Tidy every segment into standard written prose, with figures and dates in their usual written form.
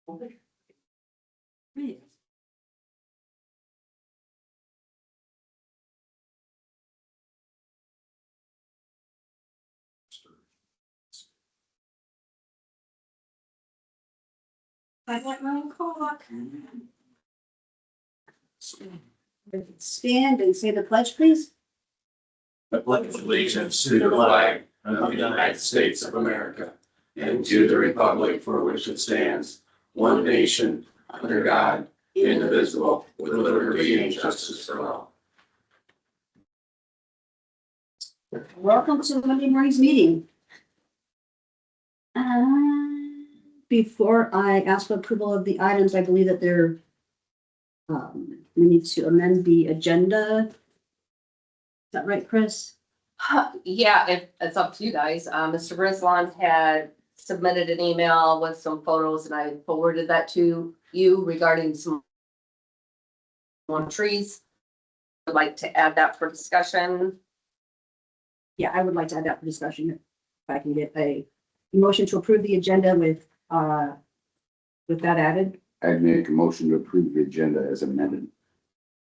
Right. I want my own clock. Stand and say the pledge, please. I pledge allegiance to the flag of the United States of America and to the republic for which it stands, one nation, under God, indivisible, with liberty and justice for all. Welcome to Monday morning's meeting. Before I ask for approval of the items, I believe that we need to amend the agenda. Is that right, Chris? Yeah, it's up to you guys. Mr. Brisland had submitted an email with some photos and I forwarded that to you regarding some trees. Would like to add that for discussion. Yeah, I would like to add that for discussion. If I can get a motion to approve the agenda with that added. I'd make a motion to approve the agenda as amended.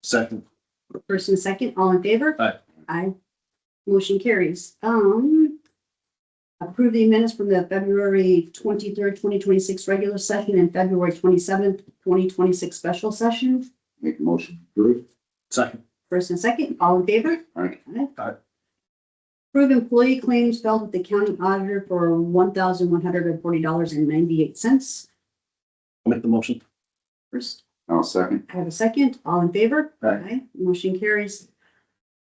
Second. First and second, all in favor? Aye. Aye. Motion carries. Approve the minutes from the February 23rd, 2026 regular session and February 27th, 2026 special session. Make a motion to approve. Second. First and second, all in favor? Aye. Aye. Approve employee claims filed with the county auditor for $1,140.98. I'll make the motion. First, I'll second. I have a second, all in favor? Aye. Motion carries.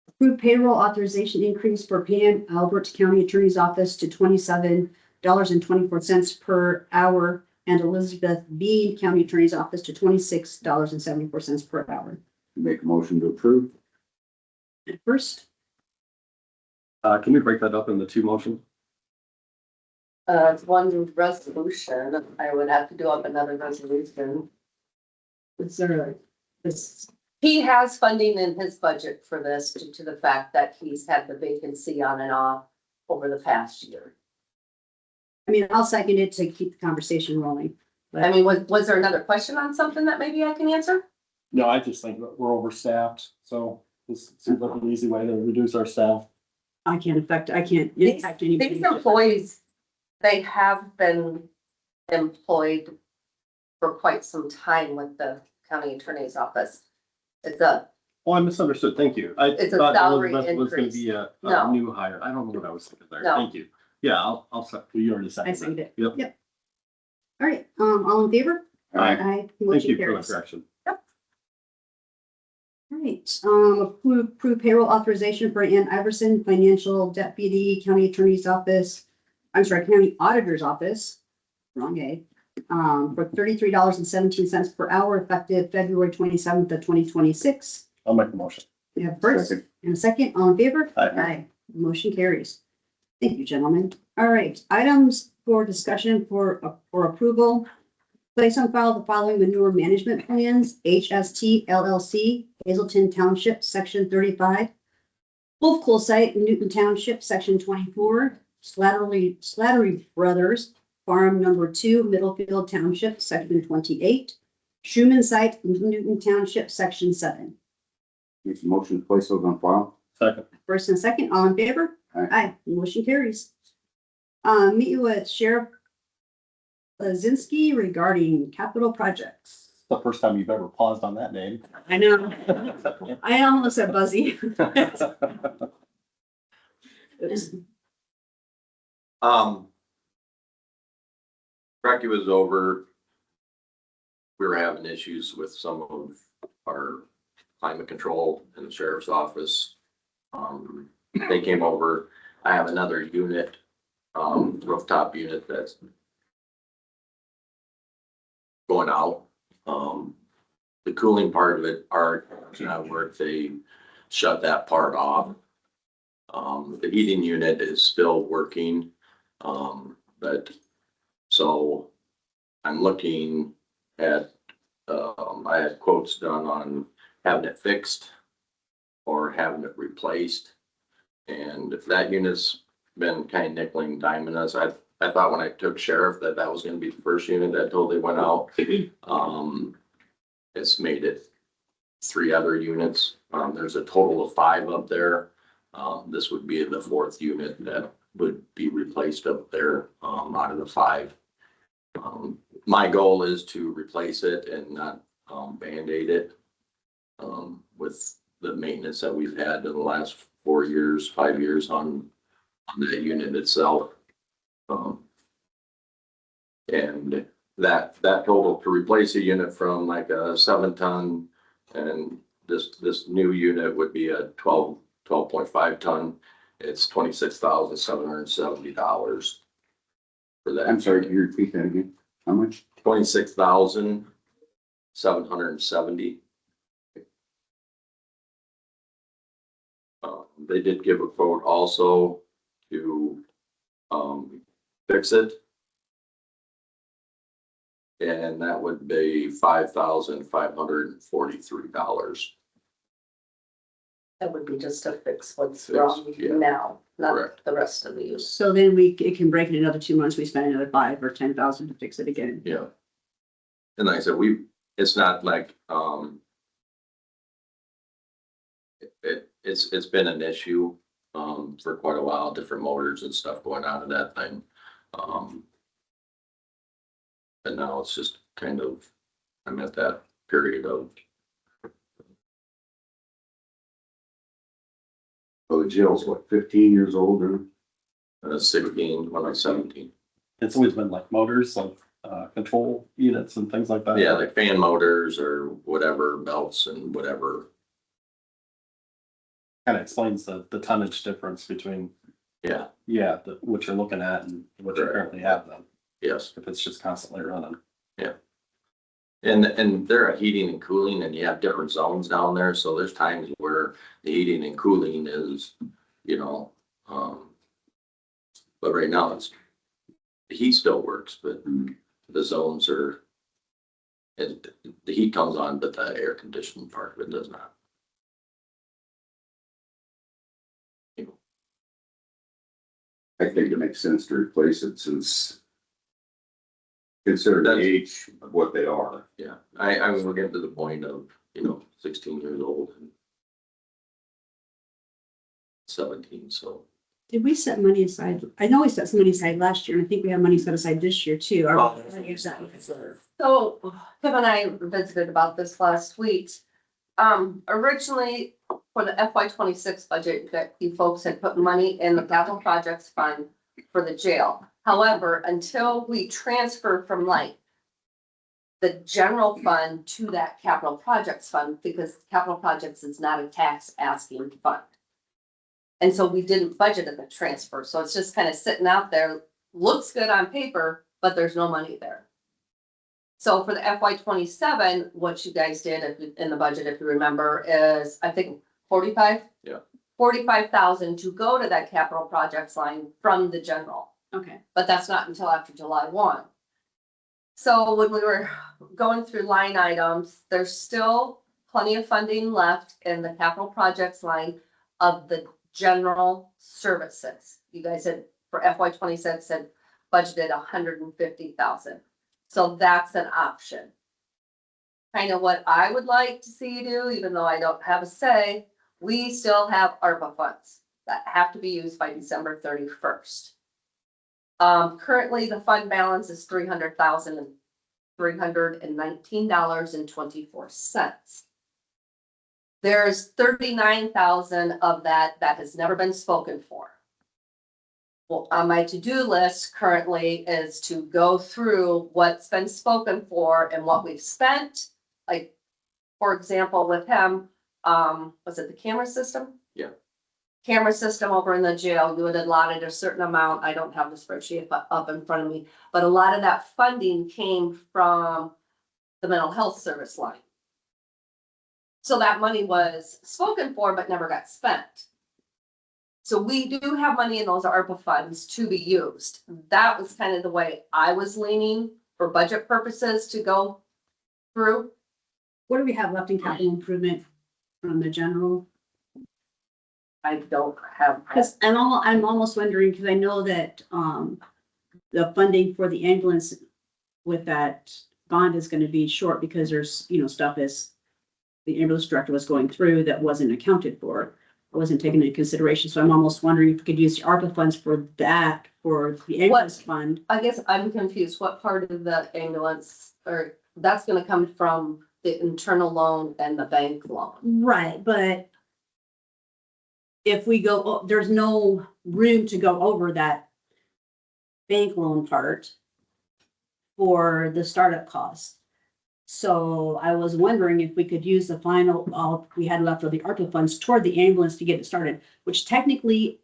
Approve payroll authorization increase for Pam Albert, County Attorney's Office to $27.24 per hour, and Elizabeth B, County Attorney's Office to $26.74 per hour. Make a motion to approve. First, Can we break that up into two motions? It's one resolution. I would have to do up another resolution. is there this? He has funding in his budget for this due to the fact that he's had the vacancy on and off over the past year. I mean, I'll second it to keep the conversation rolling. I mean, was there another question on something that maybe I can answer? No, I just think that we're overstaffed, so this seems like an easy way to reduce our staff. I can't impact These anybody. employees, they have been employed for quite some time with the county attorney's office. It's a, Oh, I misunderstood. Thank you. I It's a thought salary Elizabeth was gonna increase. be a No. new hire. I don't know what I was thinking there. No. Thank you. Yeah, I'll you already I seconded. seconded it. Yep. All right, all in favor? Aye. Thank Motion you for the carries. correction. All right, approve payroll authorization for Anne Iversen, Financial Deputy, County Attorney's Office, County Auditor's Office, wrong A, for $33.17 per hour effective February 27th of 2026. I'll make the motion. We have first Second. and a second, all in favor? Aye. Motion carries. Thank you, gentlemen. All right, items for discussion for approval. Place on file the following manure management plans, HST LLC, Hazleton Township, Section 35. Wulfekuhle site, Newton Township, Section 24. Slattery Brothers, Farm Number 2, Middlefield Township, Section 28. Schuman site, Newton Township, Section 7. Make a motion to place those on file. Second. First and second, all in favor? Aye. Motion carries. Meet with Sheriff Buzynski regarding capital projects. The first time you've ever paused on that name. I know, I almost said Buzzy. Rocky was over. We were having issues with some of our climate control in the sheriff's office. They came over. I have another unit, rooftop unit that's going out. The cooling part of it, work, they shut that part off. The heating unit is still working, but so I'm looking at, I had quotes done on having it fixed or having it replaced. And if that unit's been kind of nickel and diming us. I thought when I took sheriff that that was gonna be the first unit that totally went out. It's made it 3 other units. There's a total of 5 up there. This would be the 4th unit that would be replaced up there, out of the 5. My goal is to replace it and not, Band-Aid it. With the maintenance that we've had in the last 4 years, 5 years on the unit itself. And that total to replace a unit from like a 7-ton, and this new unit would be a 12.5 ton. It's $26,770 for that. I'm sorry, can you repeat that again? How much? 26,770. They did give a quote also to, fix it. And that would be $5,543. That would be just to fix what's Fix, wrong yeah. now, not Correct. the rest of the use. So then it can break in another 2 months, we spend another 5 or 10,000 to fix it again. Yeah. And like I said, it's not like, it's been an issue, for quite a while, different motors and stuff going out of that thing. And now it's just kind of, I'm at that period of, Oh, the jail's what, 15 years old or? 16, when I was 17. It's always been like motors, like, control units and things like that. Yeah, like fan motors or whatever, belts and whatever. Kind of explains the tonnage difference between, Yeah, what you're looking at and what you Correct. currently have then, yes. if it's just constantly running. And they're a heating and cooling, and you have different zones down there, so there's times where the heating and cooling is, but right now the heat still works, but the zones are, the heat comes on, but the air conditioning part of it does not. I think it makes sense to replace it since consider the That's- age of what they are. Yeah, I was getting to the point of, 16 years old and 17, so. Did we set money aside? I know we set some money aside last year, and I think we have money set aside this year too. Are we gonna use that in reserve? So Kim and I visited about this last week. Originally for the FY26 budget, that you folks had put money in the capital projects fund for the jail. However, until we transfer from like the general fund to that capital projects fund, because capital projects is not a tax asking fund. And so we didn't budget at the transfer, so it's just kind of sitting out there, looks good on paper, but there's no money there. So for the FY27, what you guys did in the budget, if you remember, is I think 45? Yeah. 45,000 to go to that capital projects line from the general, Okay, but that's not until after July 1. So when we were going through line items, there's still plenty of funding left in the capital projects line of the general services. You guys had, for FY26, had budgeted 150,000. So that's an option. Kind of what I would like to see you do, even though I don't have a say, we still have ARPA funds that have to be used by December 31st. Currently the fund balance is $319.24. There's 39,000 of that has never been spoken for. Well, on my to-do list currently is to go through what's been spoken for and what we've spent. Like, for example, with him, was it the camera system? Yeah. Camera system over in the jail, you had allotted a certain amount. I don't have the spreadsheet up in front of me, but a lot of that funding came from the mental health service line. So that money was spoken for, but never got spent. So we do have money in those ARPA funds to be used. That was kind of the way I was leaning for budget purposes to go through. what do we have left in capital improvement from the general? I don't have. Because I'm almost wondering, because I know that, the funding for the ambulance with that bond is gonna be short because there's, stuff as the ambulance director was going through that wasn't accounted for, or wasn't taken into consideration. So I'm almost wondering if we could use the ARPA funds for that, for the ambulance fund. I guess I'm confused. What part of the ambulance, or that's gonna come from the internal loan and the bank loan? Right, but if we go, there's no room to go over that bank loan part for the startup costs. So I was wondering if we could use the final, all we had left of the ARPA funds toward the ambulance to get it started, which technically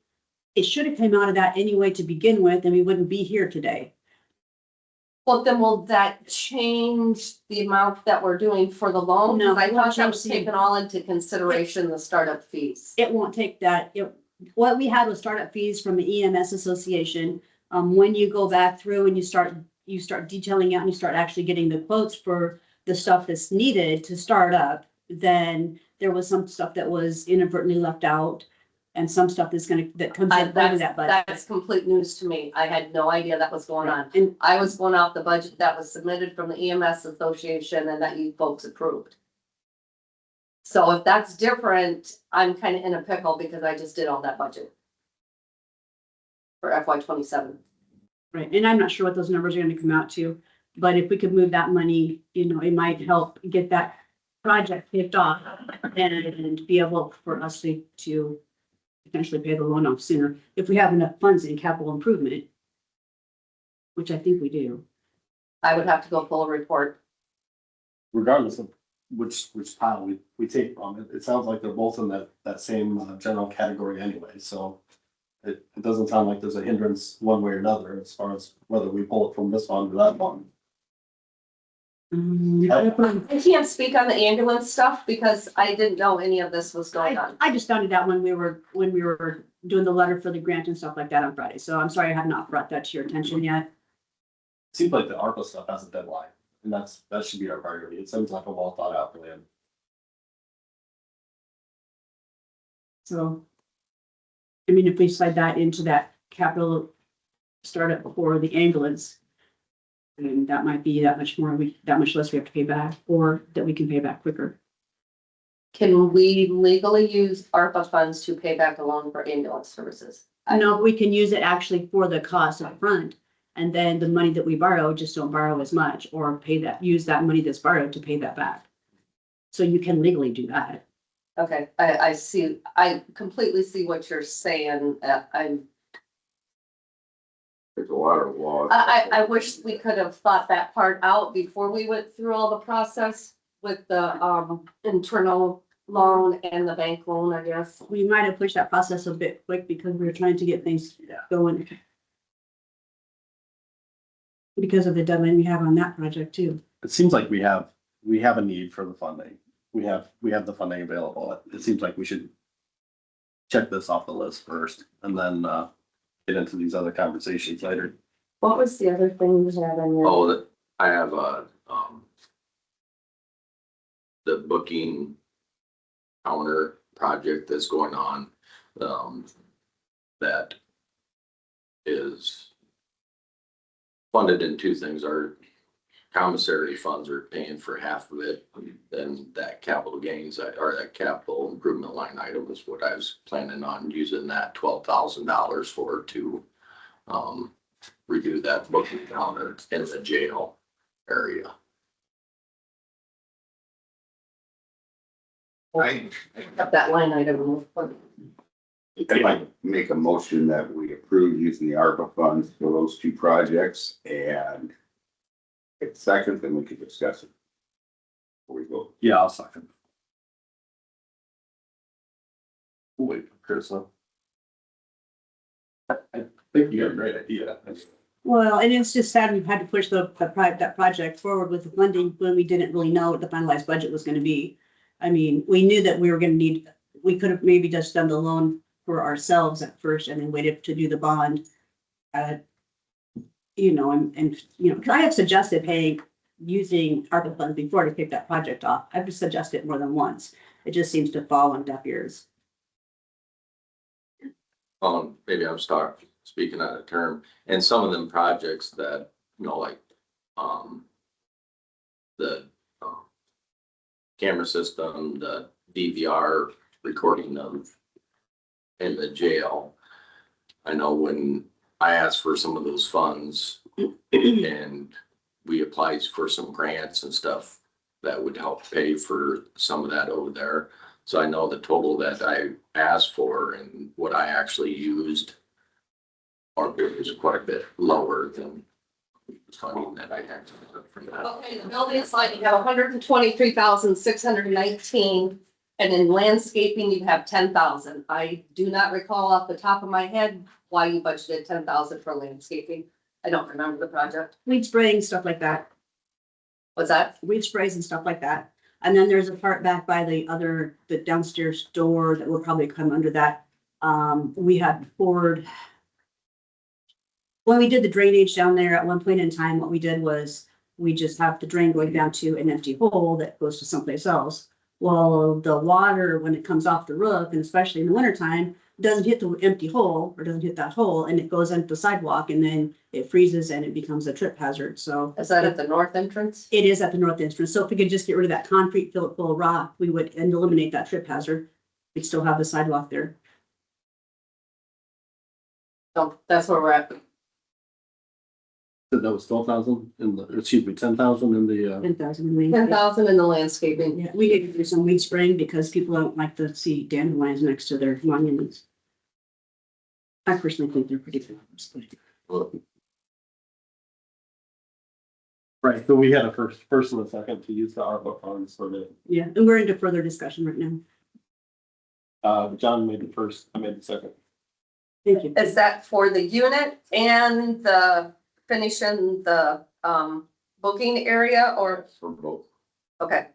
it should have come out of that anyway to begin with, and we wouldn't be here today. Well, then will that change the amount that we're doing for the loan? No, 'Cause I it won't thought that change was the- taken all into consideration, the startup fees. It won't take that. What we had was startup fees from the EMS Association. When you go back through and you start detailing out and you start actually getting the quotes for the stuff that's needed to start up, then there was some stuff that was inadvertently left out and some stuff that comes in later that budget. That's complete news to me. I had no idea that was going on. And I was going off the budget that was submitted from the EMS Association and that you folks approved. So if that's different, I'm kind of in a pickle because I just did all that budget for FY 27. right, and I'm not sure what those numbers are gonna come out to, but if we could move that money, it might help get that project kicked off and be able for us to potentially pay the loan off sooner, if we have enough funds in capital improvement, which I think we do. I would have to go pull a report. Regardless of which pile we take from, it sounds like they're both in that same general category anyway, so. It doesn't sound like there's a hindrance one way or another as far as whether we pull it from this fund or that fund. I can't speak on the ambulance stuff because I didn't know any of this was going on. I just found it out when we were doing the letter for the grant and stuff like that on Friday, so I'm sorry I have not brought that to your attention yet. Seems like the ARPA stuff has a deadline, and that should be our priority. It seems like a well thought out plan. So, I mean, if we slide that into that capital startup for the ambulance, then that might be that much less we have to pay back, or that we can pay back quicker. Can we legally use ARPA funds to pay back a loan for ambulance services? No, we can use it actually for the cost up front, and then the money that we borrow, just don't borrow as much, or use that money that's borrowed to pay that back. So you can legally do that. Okay, I see, I completely see what you're saying. There's a lot of laws. I wish we could have thought that part out before we went through all the process with the internal loan and the bank loan, I guess. We might have pushed that process a bit quick because we were trying to get things going. Because of the deadline we have on that project too. It seems like we have a need for the funding. We have the funding available. It seems like we should check this off the list first and then get into these other conversations later. What was the other thing you had on your? Oh, I have the booking counter project that's going on, that is funded in two things. Our commissary funds are paying for half of it, then that capital gains or that capital improvement line item is what I was planning on using that $12,000 for to redo that booking counter in the jail area. I have that line item. I'd like to make a motion that we approve using the ARPA funds for those two projects, and if second, then we could discuss it. Before we go. Yeah, I'll second. Wait, Chris, I think you got a great idea. Well, and it's just sad we've had to push that project forward with the funding when we didn't really know what the finalized budget was gonna be. I mean, we knew that we were gonna we could have maybe just done the loan for ourselves at first and then waited to do the bond. And cause I have suggested using ARPA funds before to kick that project off. I've just suggested it more than once. It just seems to fall on deaf ears. Maybe I'm speaking out of term, and some of them projects that, like, the, camera system, the DVR recording of in the jail. I know when I asked for some of those funds and we applied for some grants and stuff that would help pay for some of that over there. So I know the total that I asked for and what I actually used is quite a bit lower than the funding that I had from that. Okay, the building slide, you have 123,619, and in landscaping, you have 10,000. I do not recall off the top of my head why you budgeted 10,000 for landscaping. I don't remember the project. Weed spraying, stuff like that, What's that? weed sprays and stuff like that. And then there's a part back by the downstairs door that will probably come under that. We had poured. When we did the drainage down there at one point in time, what we did was we just have the drain going down to an empty hole that goes to someplace else. Well, the water, when it comes off the roof, and especially in the wintertime, doesn't hit the empty hole or doesn't hit that hole, and it goes into the sidewalk, and then it freezes and it becomes a trip hazard. So Is that at the north entrance? it is at the north entrance. So if we could just get rid of that concrete, fill it full of rock, we would and eliminate that trip hazard. We'd still have the sidewalk there. So that's where we're at. That was 12,000 in the, excuse me, 10,000 in the, 10,000. 10,000 in the landscaping. Yeah, we need to do some weed spraying because people don't like to see dandelions next to their monuments. I personally think they're pretty good. right, so we had a first and a second to use the ARPA funds for the, Yeah, and we're into further discussion right now. John made the first, I made the second. Thank you. Is that for the unit and the finishing the booking area or, For both. okay.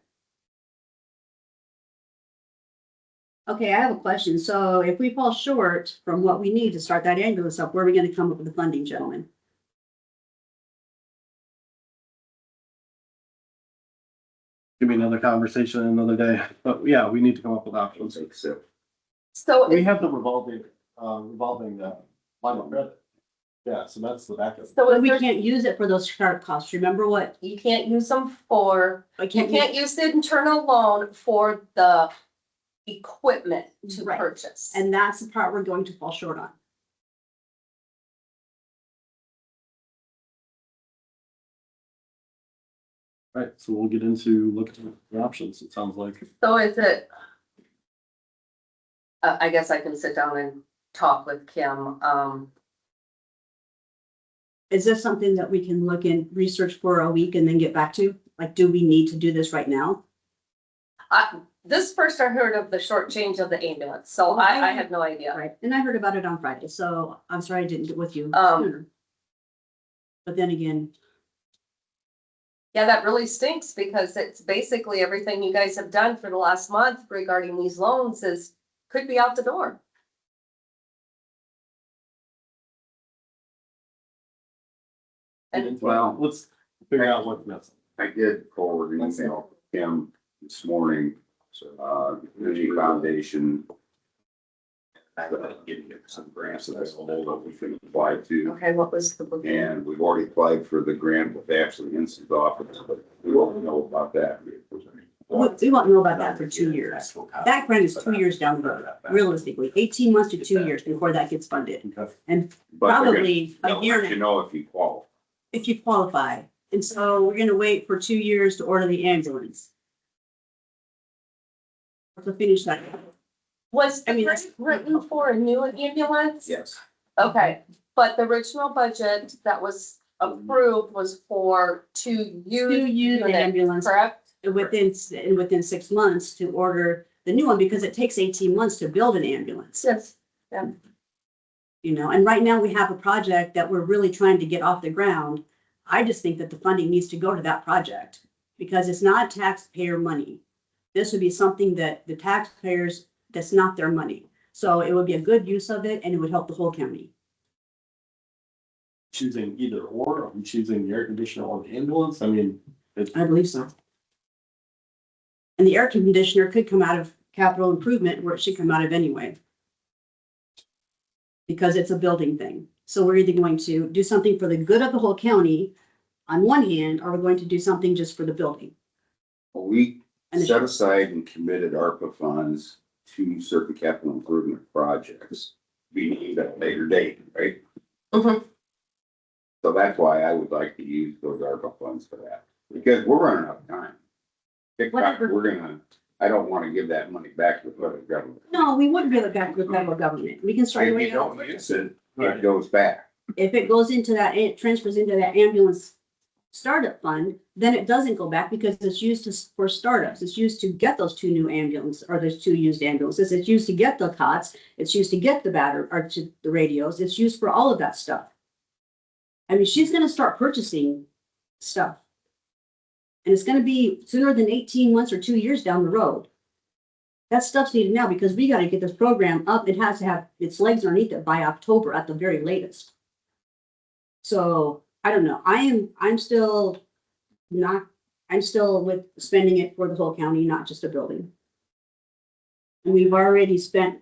Okay, I have a question. So if we fall short from what we need to start that ambulance up, where are we gonna come up with the funding, gentlemen? Give me another conversation another day, but yeah, we need to come up with options. So So We is, have the revolving line of credit. Yeah, so that's the backup. so But is we there, can't use it for those sharp costs. Remember what? you can't use them for, I you can't, can't use the internal loan for the equipment to Right. purchase. and that's the part we're going to fall short on. Right, so we'll get into looking at the options, it sounds like. So is it? I guess I can sit down and talk with Kim. Is this something that we can look and research for a week and then get back to? Like, do we need to do this right now? This first I heard of the short change of the ambulance, so I have no idea. Right, and I heard about it on Friday, so I'm sorry I didn't get with you Um, sooner. But then again, Yeah, that really stinks because it's basically everything you guys have done for the last month regarding these loans could be out the door. Well, let's figure out what's missing. I did forward an email to him this morning, Energy Foundation. Getting some grants available that we can apply to. Okay, what was the book? And we've already applied for the grant with Ashley Instant Office, but we won't know about that. we won't know about that for 2 years. That grant is 2 years down the road, realistically, 18 months to 2 years before that gets funded. Okay. And But they're gonna- probably a they'll year let and you a know if you qualify. if you qualify. And so we're gonna wait for 2 years to order the ambulance. To finish that. Was I the mean, grant written for a new ambulance? Yes. Okay, but the original budget that was approved was for two To use the units, ambulance correct? within 6 months to order the new one, because it takes 18 months to build an ambulance. Yes. You know, and right now we have a project that we're really trying to get off the ground. I just think that the funding needs to go to that project because it's not taxpayer money. This would be something that the taxpayers, that's not their money. So it would be a good use of it and it would help the whole county. Choosing either or, I'm choosing the air conditioner or the ambulance, I mean, I believe so. And the air conditioner could come out of capital improvement where it should come out of anyway. because it's a building thing. So we're either going to do something for the good of the whole county on one hand, or we're going to do something just for the building. We And the- set aside and committed ARPA funds to certain capital improvement projects. We need at a later date, right? Mhm. So that's why I would like to use those ARPA funds for that, because we're running out of time. Whatever. I don't wanna give that money back to the federal government. No, we wouldn't give it back to the federal government. We can start. If right you now. don't use it, it goes back. If it goes into that, it transfers into that ambulance startup fund, then it doesn't go back because it's used for startups. It's used to get those two new ambulance, or there's two used ambulances. It's used to get the cots. It's used to get the batter, or to the radios. It's used for all of that stuff. I mean, she's gonna start purchasing stuff. And it's gonna be sooner than 18 months or 2 years down the road. That stuff's needed now because we gotta get this program up. It has to have its legs underneath it by October at the very latest. So I don't know. I'm still with spending it for the whole county, not just a building. And we've already spent,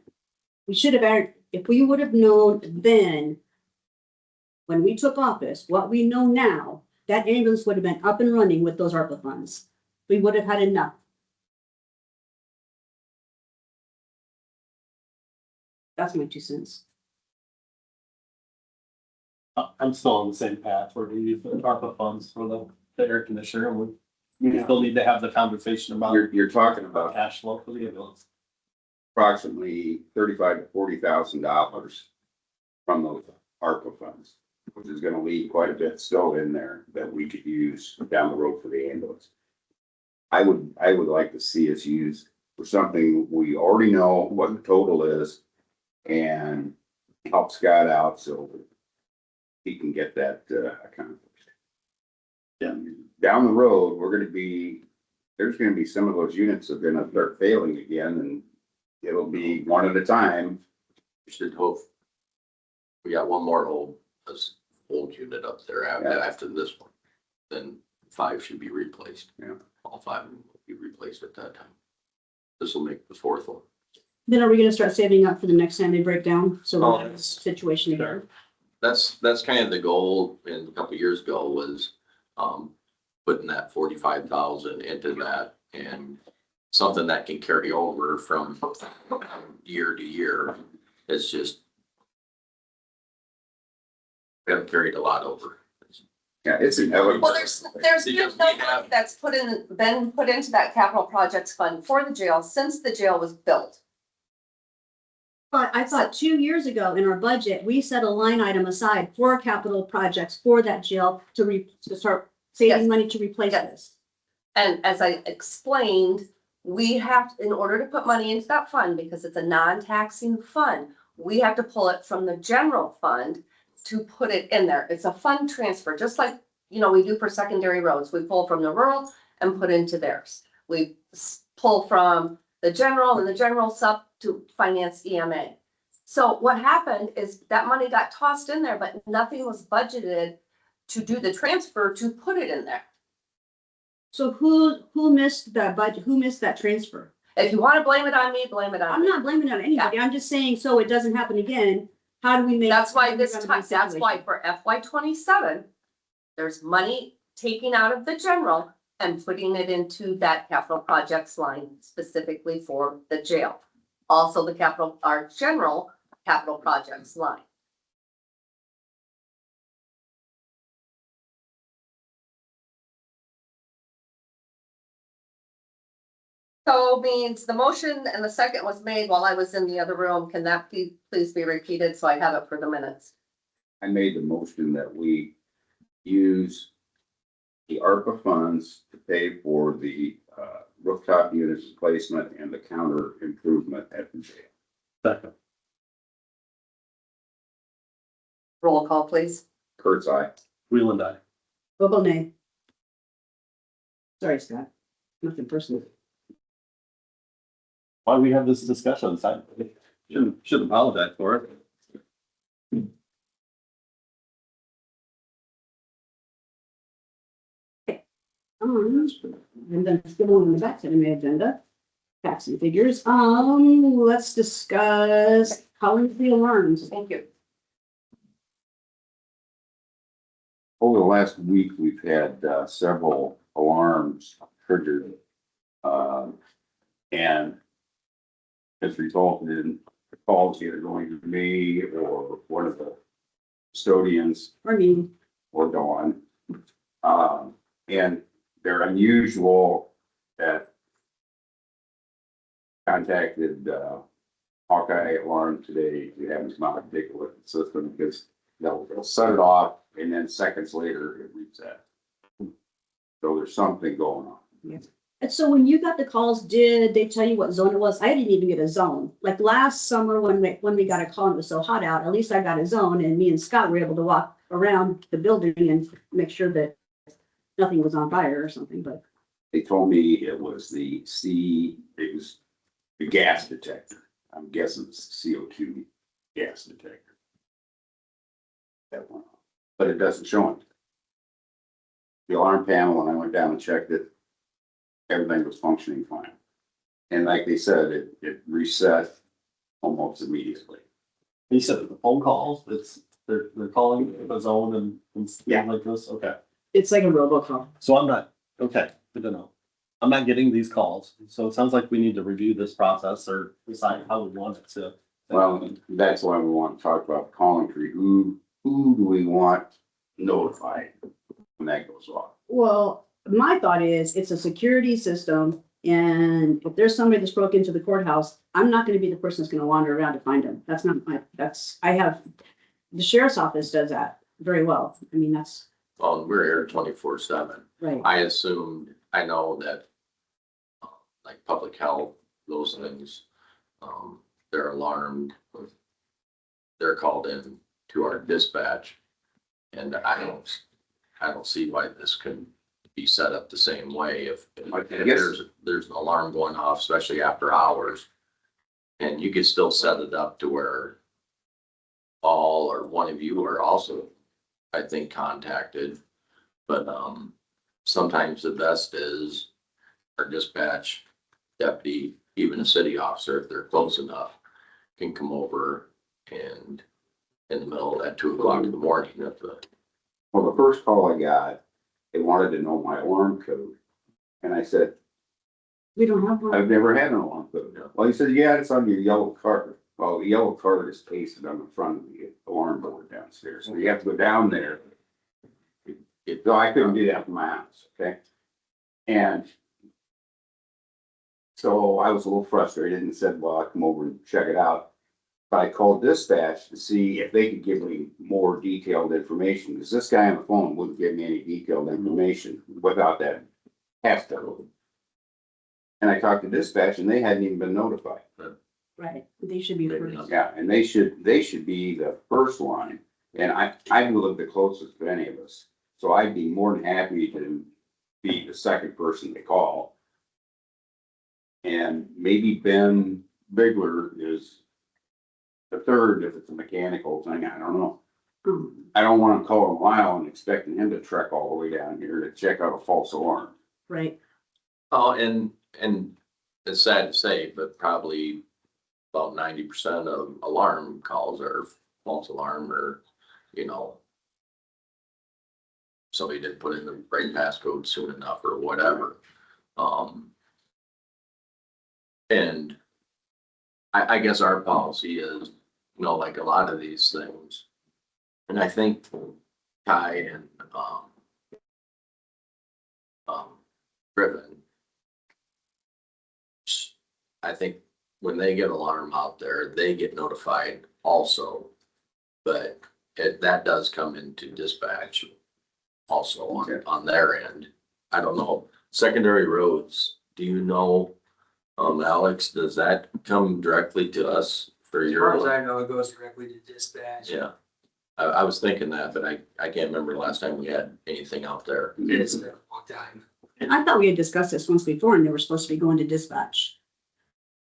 we should have, if we would have known then, when we took office, what we know now, that ambulance would have been up and running with those ARPA funds. We would have had enough. That's my 2 cents. I'm still on the same path where we use the ARPA funds for the air conditioner, and we still need to have the conversation about You're talking about cash flow for the ambulance. approximately $35,000 to $40,000 from those ARPA funds, which is gonna leave quite a bit still in there that we could use down the road for the ambulance. I would like to see us use for something we already know what the total is and help Scott out so he can get that accomplished. Yeah. Down the road, there's gonna be some of those units that are gonna start failing again, and it'll be one at a time. We should hope. We got one more old unit up there after this one. Then 5 should be replaced. Yeah. All 5 will be replaced at that time. This will make the 4th one. Then are we gonna start saving up for the next time they break down? So we'll have Oh, this situation again. That's kind of the goal, and a couple of years ago was, putting that 45,000 into that, and something that can carry over from year to year. It's just, we haven't carried a lot over. Yeah, it's inevitable. Well, there's Because been we no have- money that's been put into that capital projects fund for the jail since the jail was built. But I thought 2 years ago in our budget, we set a line item aside for capital projects for that jail to start saving Yes. money to replace Yes. this. And as I explained, we have, in order to put money into that fund, because it's a non-taxing fund, we have to pull it from the general fund to put it in there. It's a fund transfer, just like, we do for secondary roads. We pull from the rural and put into theirs. We pull from the general and the general sub to finance EMA. So what happened is that money got tossed in there, but nothing was budgeted to do the transfer to put it in there. So who missed that budget? Who missed that transfer? If you want to blame it on me, blame it on I'm me. not blaming it on anybody. I'm just saying, so it doesn't happen again. How do we make? That's why how do we this remedy time, the that's why situation? for FY 27, there's money taken out of the general and putting it into that capital projects line specifically for the jail. Also our general capital projects line. So means the motion and the second was made while I was in the other room. Can that please be repeated so I have it for the minutes? I made the motion that we use the ARPA funds to pay for the rooftop unit replacement and the counter improvement at the jail. Second. Roll call, please. Kurt's eye. Wheel and die. Bobo nay. Sorry, Scott. Nothing personal. Why we have this discussion? I shouldn't apologize for it. And then still on the back side of my agenda, facts and figures. Let's discuss calling the alarms. Thank you. over the last week, we've had several alarms triggered. And as resulted in calls either going to me or one of the custodians I mean, or Dawn. And they're unusual that contacted Hawkeye Alarm today to have them come out and take a look at the system because they'll set it off and then seconds later it resets. So there's something going on. and so when you got the calls, did they tell you what zone it was? I didn't even get a zone. Like last summer when we got a call and it was so hot out, at least I got a zone and me and Scott were able to walk around the building and make sure that nothing was on fire or something, but. They told me it was it was the gas detector. I'm guessing it's the CO2 gas detector. That one, but it doesn't show it. The alarm panel, when I went down and checked it, everything was functioning fine. And like they said, it reset almost immediately. You said that the phone calls, they're calling the zone and Yeah. things like this, okay. It's like a robocall. So I'm not, okay, good to know. I'm not getting these calls, so it sounds like we need to review this process or decide how we want it to. Well, that's why we want to talk about the calling tree. Who do we want notified when that goes off? Well, my thought is it's a security system. And if there's somebody that's broke into the courthouse, I'm not gonna be the person that's gonna wander around to find them. That's not the sheriff's office does that very well. I mean, that's Well, we're here 24/7. right. I assumed, I know that like public health, those things, they're alarmed. They're called in to our dispatch. And I don't see why this couldn't be set up the same way if there's an alarm going off, especially after hours. And you could still set it up to where all or one of you are also, I think, contacted. But sometimes the best is our dispatch deputy, even a city officer, if they're close enough, can come over and in the middle at 2 o'clock in the morning at the. Well, the first call I got, they wanted to know my alarm code. And I said, We don't have one. I've never had an alarm code. Well, he said, yeah, it's on your yellow card. Well, the yellow card is pasted on the front of the alarm board downstairs. So you have to go down there. So I couldn't do that from my house, okay? And so I was a little frustrated and said, well, I'll come over and check it out. But I called dispatch to see if they could give me more detailed information, because this guy on the phone wouldn't give me any detailed information without that half code. And I talked to dispatch and they hadn't even been notified. Right. They should be Maybe first. Yeah, and they should be the first line. And I live the closest of any of us. So I'd be more than happy to be the second person to call. And maybe Ben Bigler is the third if it's a mechanical thing. I don't know. I don't want to call him Lyle and expecting him to trek all the way down here to check out a false alarm. Right. Oh, and it's sad to say, but probably about 90% of alarm calls are false alarm or, somebody didn't put in the right passcode soon enough or whatever. And I guess our policy is, like a lot of these things. And I think Ty and, Griffin, I think when they get alarm out there, they get notified also. But that does come into dispatch also on their end. I don't know, secondary roads, do you know, Alex, does that come directly to us for As your? far as I know, it goes directly to dispatch. Yeah, I was thinking that, but I can't remember the last time we had anything out there. It's been a long time. And I thought we had discussed this once before and they were supposed to be going to dispatch.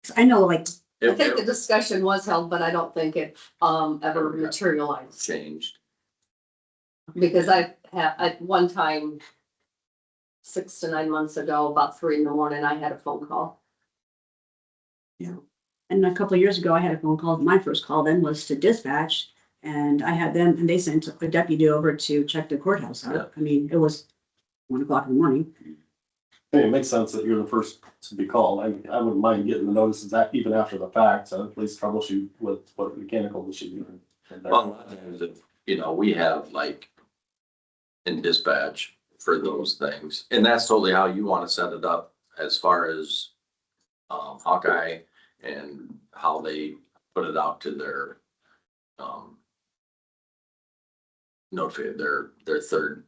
'Cause I know like, I think the discussion was held, but I don't think it, ever materialized. Changed. Because I had, at one time, 6 to 9 months ago, about 3 in the morning, I had a phone call. and a couple of years ago, I had a phone call. My first call then was to dispatch And I had them, and they sent a deputy over to check the courthouse Yeah. out. I mean, it was 1 o'clock in the morning. I mean, it makes sense that you're the first to be called. I wouldn't mind getting the notices that even after the fact, so at least troubleshoot with what mechanical issue. Well, a lot of times if, you know, we have like in dispatch for those things, and that's totally how you want to set it up as far as Hawkeye and how they put it out to their notify their third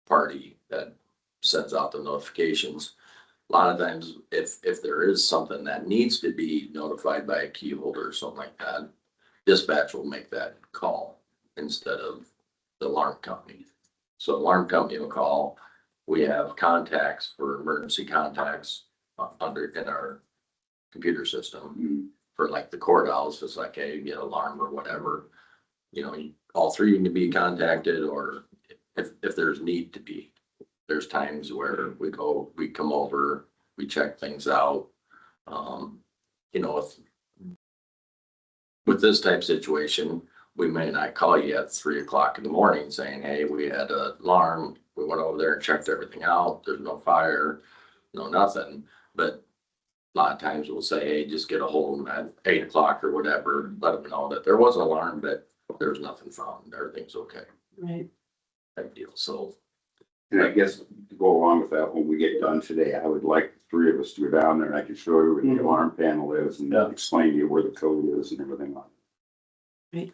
party that sends out the notifications. A lot of times, if there is something that needs to be notified by a key holder or something like that, dispatch will make that call instead of the alarm company. So alarm company will call. We have contacts for emergency contacts under in our computer system for like the courthouse. It's like, hey, you get alarm or whatever. You know, all three can be contacted, or if there's need to be. There's times where we come over, we check things out. You know, with this type of situation, we may not call you at 3 o'clock in the morning saying, hey, we had an alarm. We went over there and checked everything out. There's no fire, no nothing. But a lot of times we'll say, hey, just get a hold of them at 8 o'clock or whatever. Let them know that there was an alarm, but there's nothing found. Everything's okay. Right. Type deal. So. And I guess to go along with that, when we get done today, I would like the three of us to go down there and I can show you where the alarm panel is and Yeah. explain to you where the code is and everything like Right.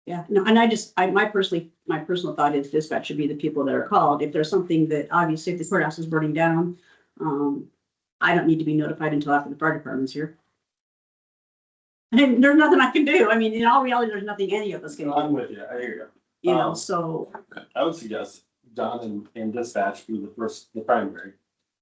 Yeah, no, and my personal thought is dispatch should be the people that are called. If there's something that obviously if the courthouse is burning down, I don't need to be notified until after the fire department's here. And there's nothing I can do. I mean, in all reality, there's nothing any of us can I'm do, with you, I hear you. you know, so. I would suggest John and dispatch be the primary.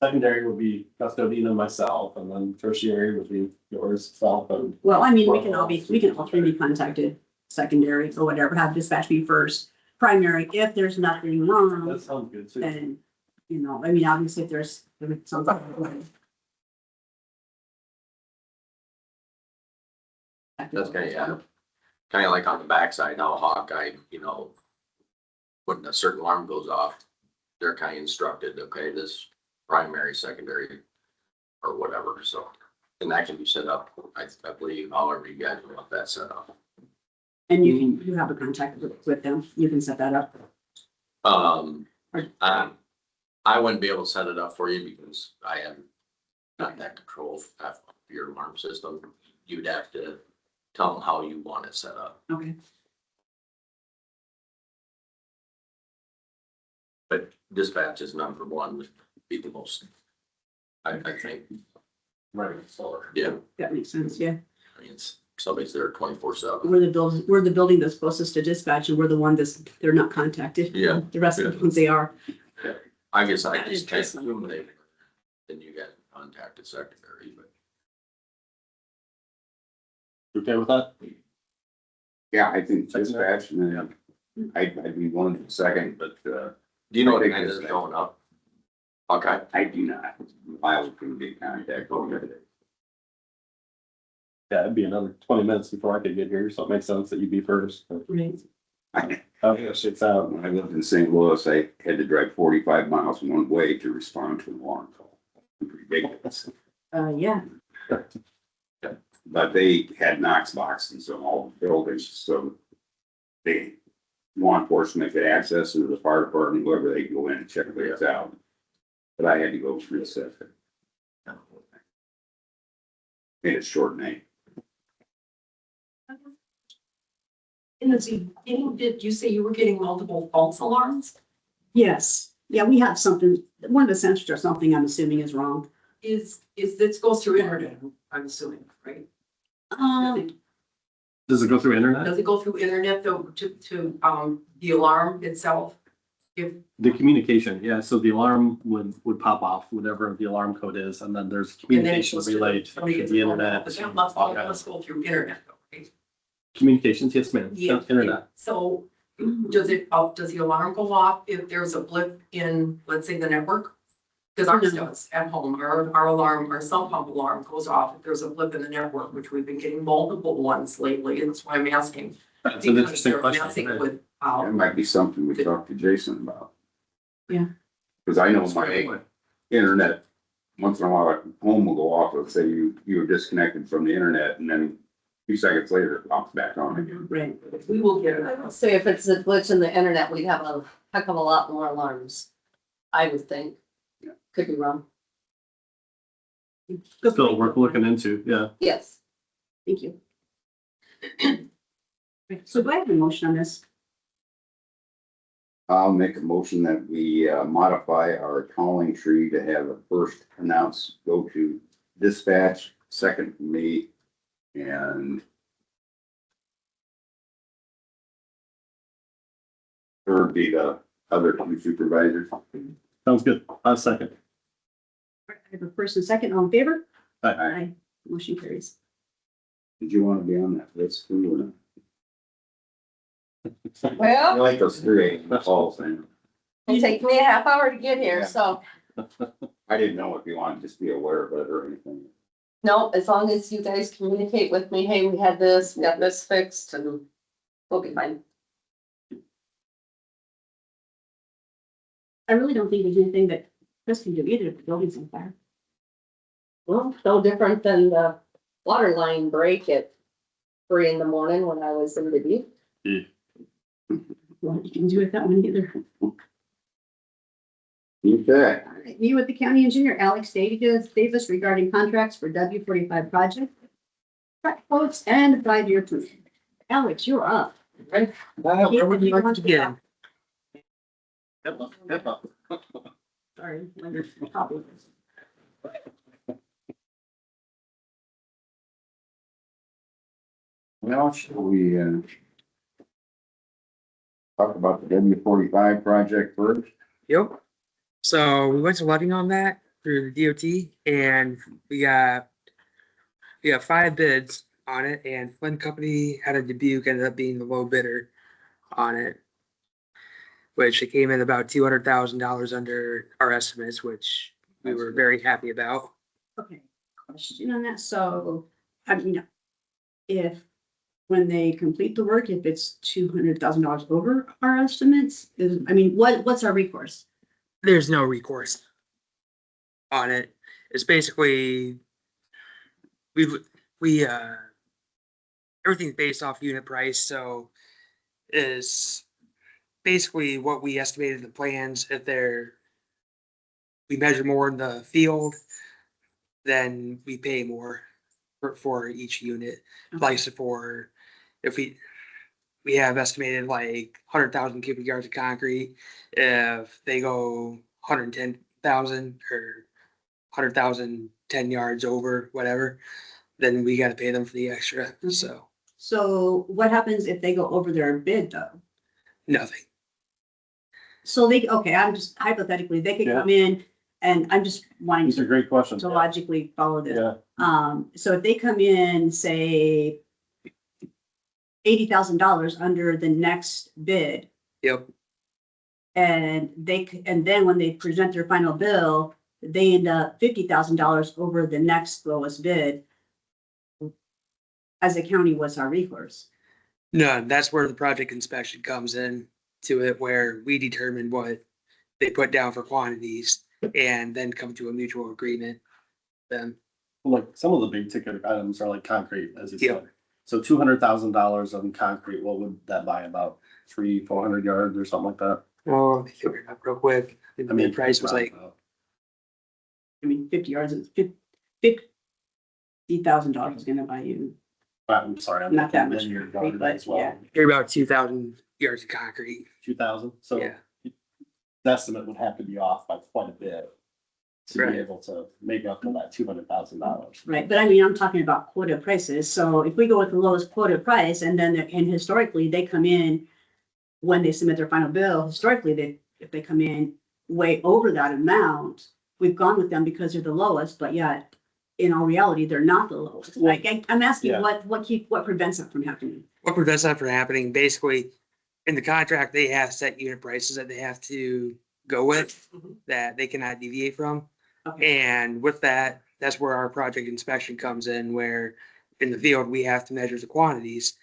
Secondary would be custodian and myself, and then tertiary would be yours, self, and. Well, I mean, we can all three be contacted, secondary or whatever, have dispatch be first, primary, if there's nothing That wrong, sounds good too. then, you know, I mean, obviously if there's something. That's kind of like on the backside, how Hawkeye, you know, when a certain alarm goes off, they're kind of instructed, okay, this primary, secondary, or whatever, so. And that can be set up, I believe, however you guys want that set up. And you have a contact with them, you can set that up. I wouldn't be able to set it up for you because I have not that control of your alarm system. You'd have to tell them how you want it set up. Okay. But dispatch is number one, would be the most, I think, Right, so. yeah, That makes sense, yeah. I mean, it's, somebody's there 24/7. We're the building that's closest to dispatch and we're the one they're not contacted. Yeah. The rest of the ones they are. I guess I That just is can't just- assume they, then you got contacted secretary, but. You okay with that? Yeah, I think dispatch, and then I'd be willing to second, but, Do you know I what think kind is dispatch. showing up? Okay, I do not. Miles can get contact over it. Yeah, it'd be another 20 minutes before I could get here, so it makes sense that you'd be first. Right. How it's out. When I lived in St. Louis, I had to drive 45 miles one way to respond to an alarm call. Ridiculous. Yeah, But they had Knox boxes in all the buildings, so they, law enforcement could access to the fire department, whoever, they could go in and check things out. But I had to go through the made it short name. In the beginning, did you say you were getting multiple false alarms? yes. Yeah, we have something, one of the sensors or something I'm assuming is wrong. Is this goes through internet, I'm assuming, right? Does it go through internet? Does it go through internet though to the alarm itself? If, The communication, yeah, so the alarm would pop off, whatever the alarm code is, and then there's and then it communication goes to relayed somebody to gets the a phone call, internet. but that must go through internet though, right? Communications, yes, ma'am, internet. So does the alarm go off if there's a blip in, let's say, the network? Because ours does at home, our alarm, our sump pump alarm goes off if there's a blip in the network, which we've been getting multiple ones lately, and that's why I'm asking. That's an interesting Because they're messing question. with, That might be something we talk to Jason about. Yeah. Cause I know my internet, once in a while, home will go off, let's say you were disconnected from the internet and then a few seconds later it pops back on again. Right. we will get I it. would say if it's a glitch in the internet, we'd have a heck of a lot more alarms. I would think. Yeah. Could be wrong. Good Still point. worth looking into, yeah. Yes. Thank you. Right, so do I have a motion on this? I'll make a motion that we modify our calling tree to have the first announce go to dispatch, second me, and third be the other two supervisors. Sounds good. I'll second. I have a first and second, all in favor? Aye. Motion carries. Did you want to be on that list too, or not? I Well, like those 3 AM calls, and it'll take me a half hour to get here, so I didn't know if you wanted to just be aware of it or anything. no, as long as you guys communicate with me, hey, we had this, we got this fixed and we'll be fine. I really don't think there's anything that Chris can do either if the building's on fire. Well, no different than the water line break at 3 in the morning when I was in the deep. Well, you can do it that one either. Okay, Meet with the county engineer, Alex Davis regarding contracts for W-45 project. Track quotes and a 5-year term. Alex, you're up. Where would you like to begin? Sorry. Linda's copy. well, shall we talk about the W-45 project first? Yep. So we went to letting on that through the DOT and we got 5 bids on it and Flynn Company out of Dubuque ended up being the low bidder on it. Which it came in about $200,000 under our estimates, which we were very happy about. Okay, question on that. So, I mean, if, when they complete the work, if it's $200,000 over our estimates, what's our recourse? There's no recourse on it. It's basically, we everything's based off unit price, so is basically what we estimated the plans. If we measure more in the field, then we pay more for each unit. Like for, if we have estimated like 100,000 cubic yards of concrete, if they go 110,000 or 100,000 10 yards over, whatever, then we gotta pay them for the extra, so So what happens if they go over their bid though? nothing. So okay, I'm just hypothetically, they could Yeah. come in and I'm just wanting These are great questions. to logically follow this. Yeah, So if they come in, say, $80,000 under the next bid, Yep, and then when they present their final bill, they end up $50,000 over the next lowest bid. As a county, what's our recourse? no, that's where the project inspection comes in to it, where we determine what they put down for quantities and then come to a mutual agreement. Then, like some of the big ticket items are like concrete, as you Yeah. said. So $200,000 on concrete, what would that buy? About 300-400 yards or something like that? oh, let me figure it out real quick. The bid price was like, I mean, 50 yards is $50,000 is gonna buy you. I'm sorry. I'm Not that looking much at your concrete, yards but as well. yeah. you're about 2,000 yards of concrete. 2,000, so Yeah. the estimate would have to be off by quite a bit to Right. be able to make up to that $200,000. Right, but I mean, I'm talking about quoted prices, so if we go with the lowest quoted price and then, and historically, they come in. When they submit their final bill, historically, if they come in way over that amount, we've gone with them because they're the lowest, but yet. In all reality, they're not the lowest. Like, I'm asking Yeah. what prevents that from happening? What prevents that from happening? Basically, in the contract, they have set unit prices that they have to go with, that they cannot deviate from. Okay, And with that, that's where our project inspection comes in, where in the field, we have to measure the quantities.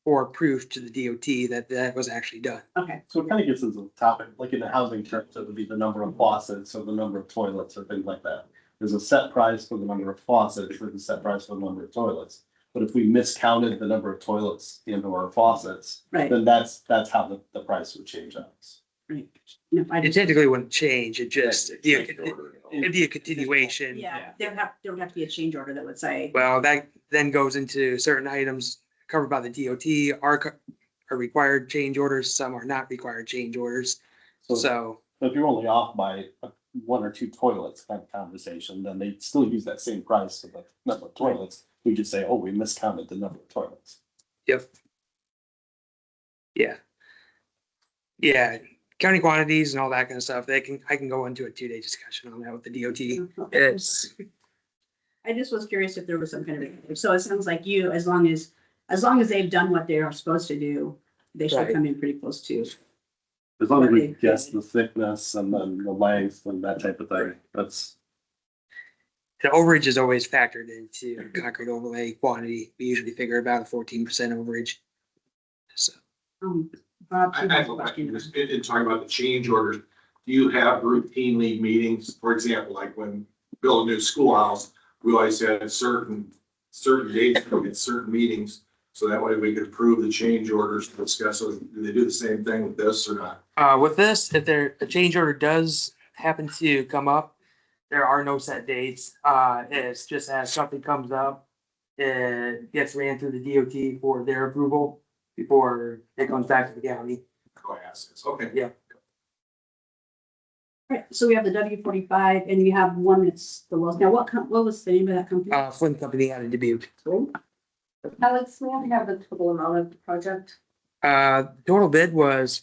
or proof to the DOT that that was actually done. Okay, So it kind of gets into the topic, like in the housing terms, it would be the number of faucets or the number of toilets or things like that. There's a set price for the number of faucets, there's a set price for the number of toilets. But if we miscounted the number of toilets in our faucets, right, then that's how the price would change on us. right. No, I It just, technically wouldn't change, it just, it'd Change be a continuation. yeah, there would have to be a change order that would say, Well, that then goes into certain items covered by the DOT are required change orders, some are not required change orders. So So, if you're only off by one or two toilets kind of conversation, then they still use that same price for the number of toilets. We just say, oh, we miscounted the number of toilets. yep. Yeah. Yeah, county quantities and all that kind of stuff, I can go into a 2-day discussion on that with the DOT. It's, I just was curious if there was some kind of, so it sounds like you, as long as they've done what they are supposed to do, they should Right. come in pretty close to. As long as we guess the thickness and then the length and that type of thing, that's. the overage is always factored into concrete overlay quantity. We usually figure about a 14% overage. So, Bob, I have a question, just in talking about the change orders, do you have routinely meetings, for example, like when build a new schoolhouse, we always had certain dates, we had certain meetings, so that way we could approve the change orders to discuss, so do they do the same thing with this or not? with this, if a change order does happen to come up, there are no set dates. It's just as something comes up, it gets ran through the DOT for their approval before it comes back to the county. Co-assets, okay. Yeah. Right, so we have the W-45 and you have one that's the lowest. Now, what was the name of that company? Flint Company had a Dubuque. Alex, may I have the total amount of the project? Total bid was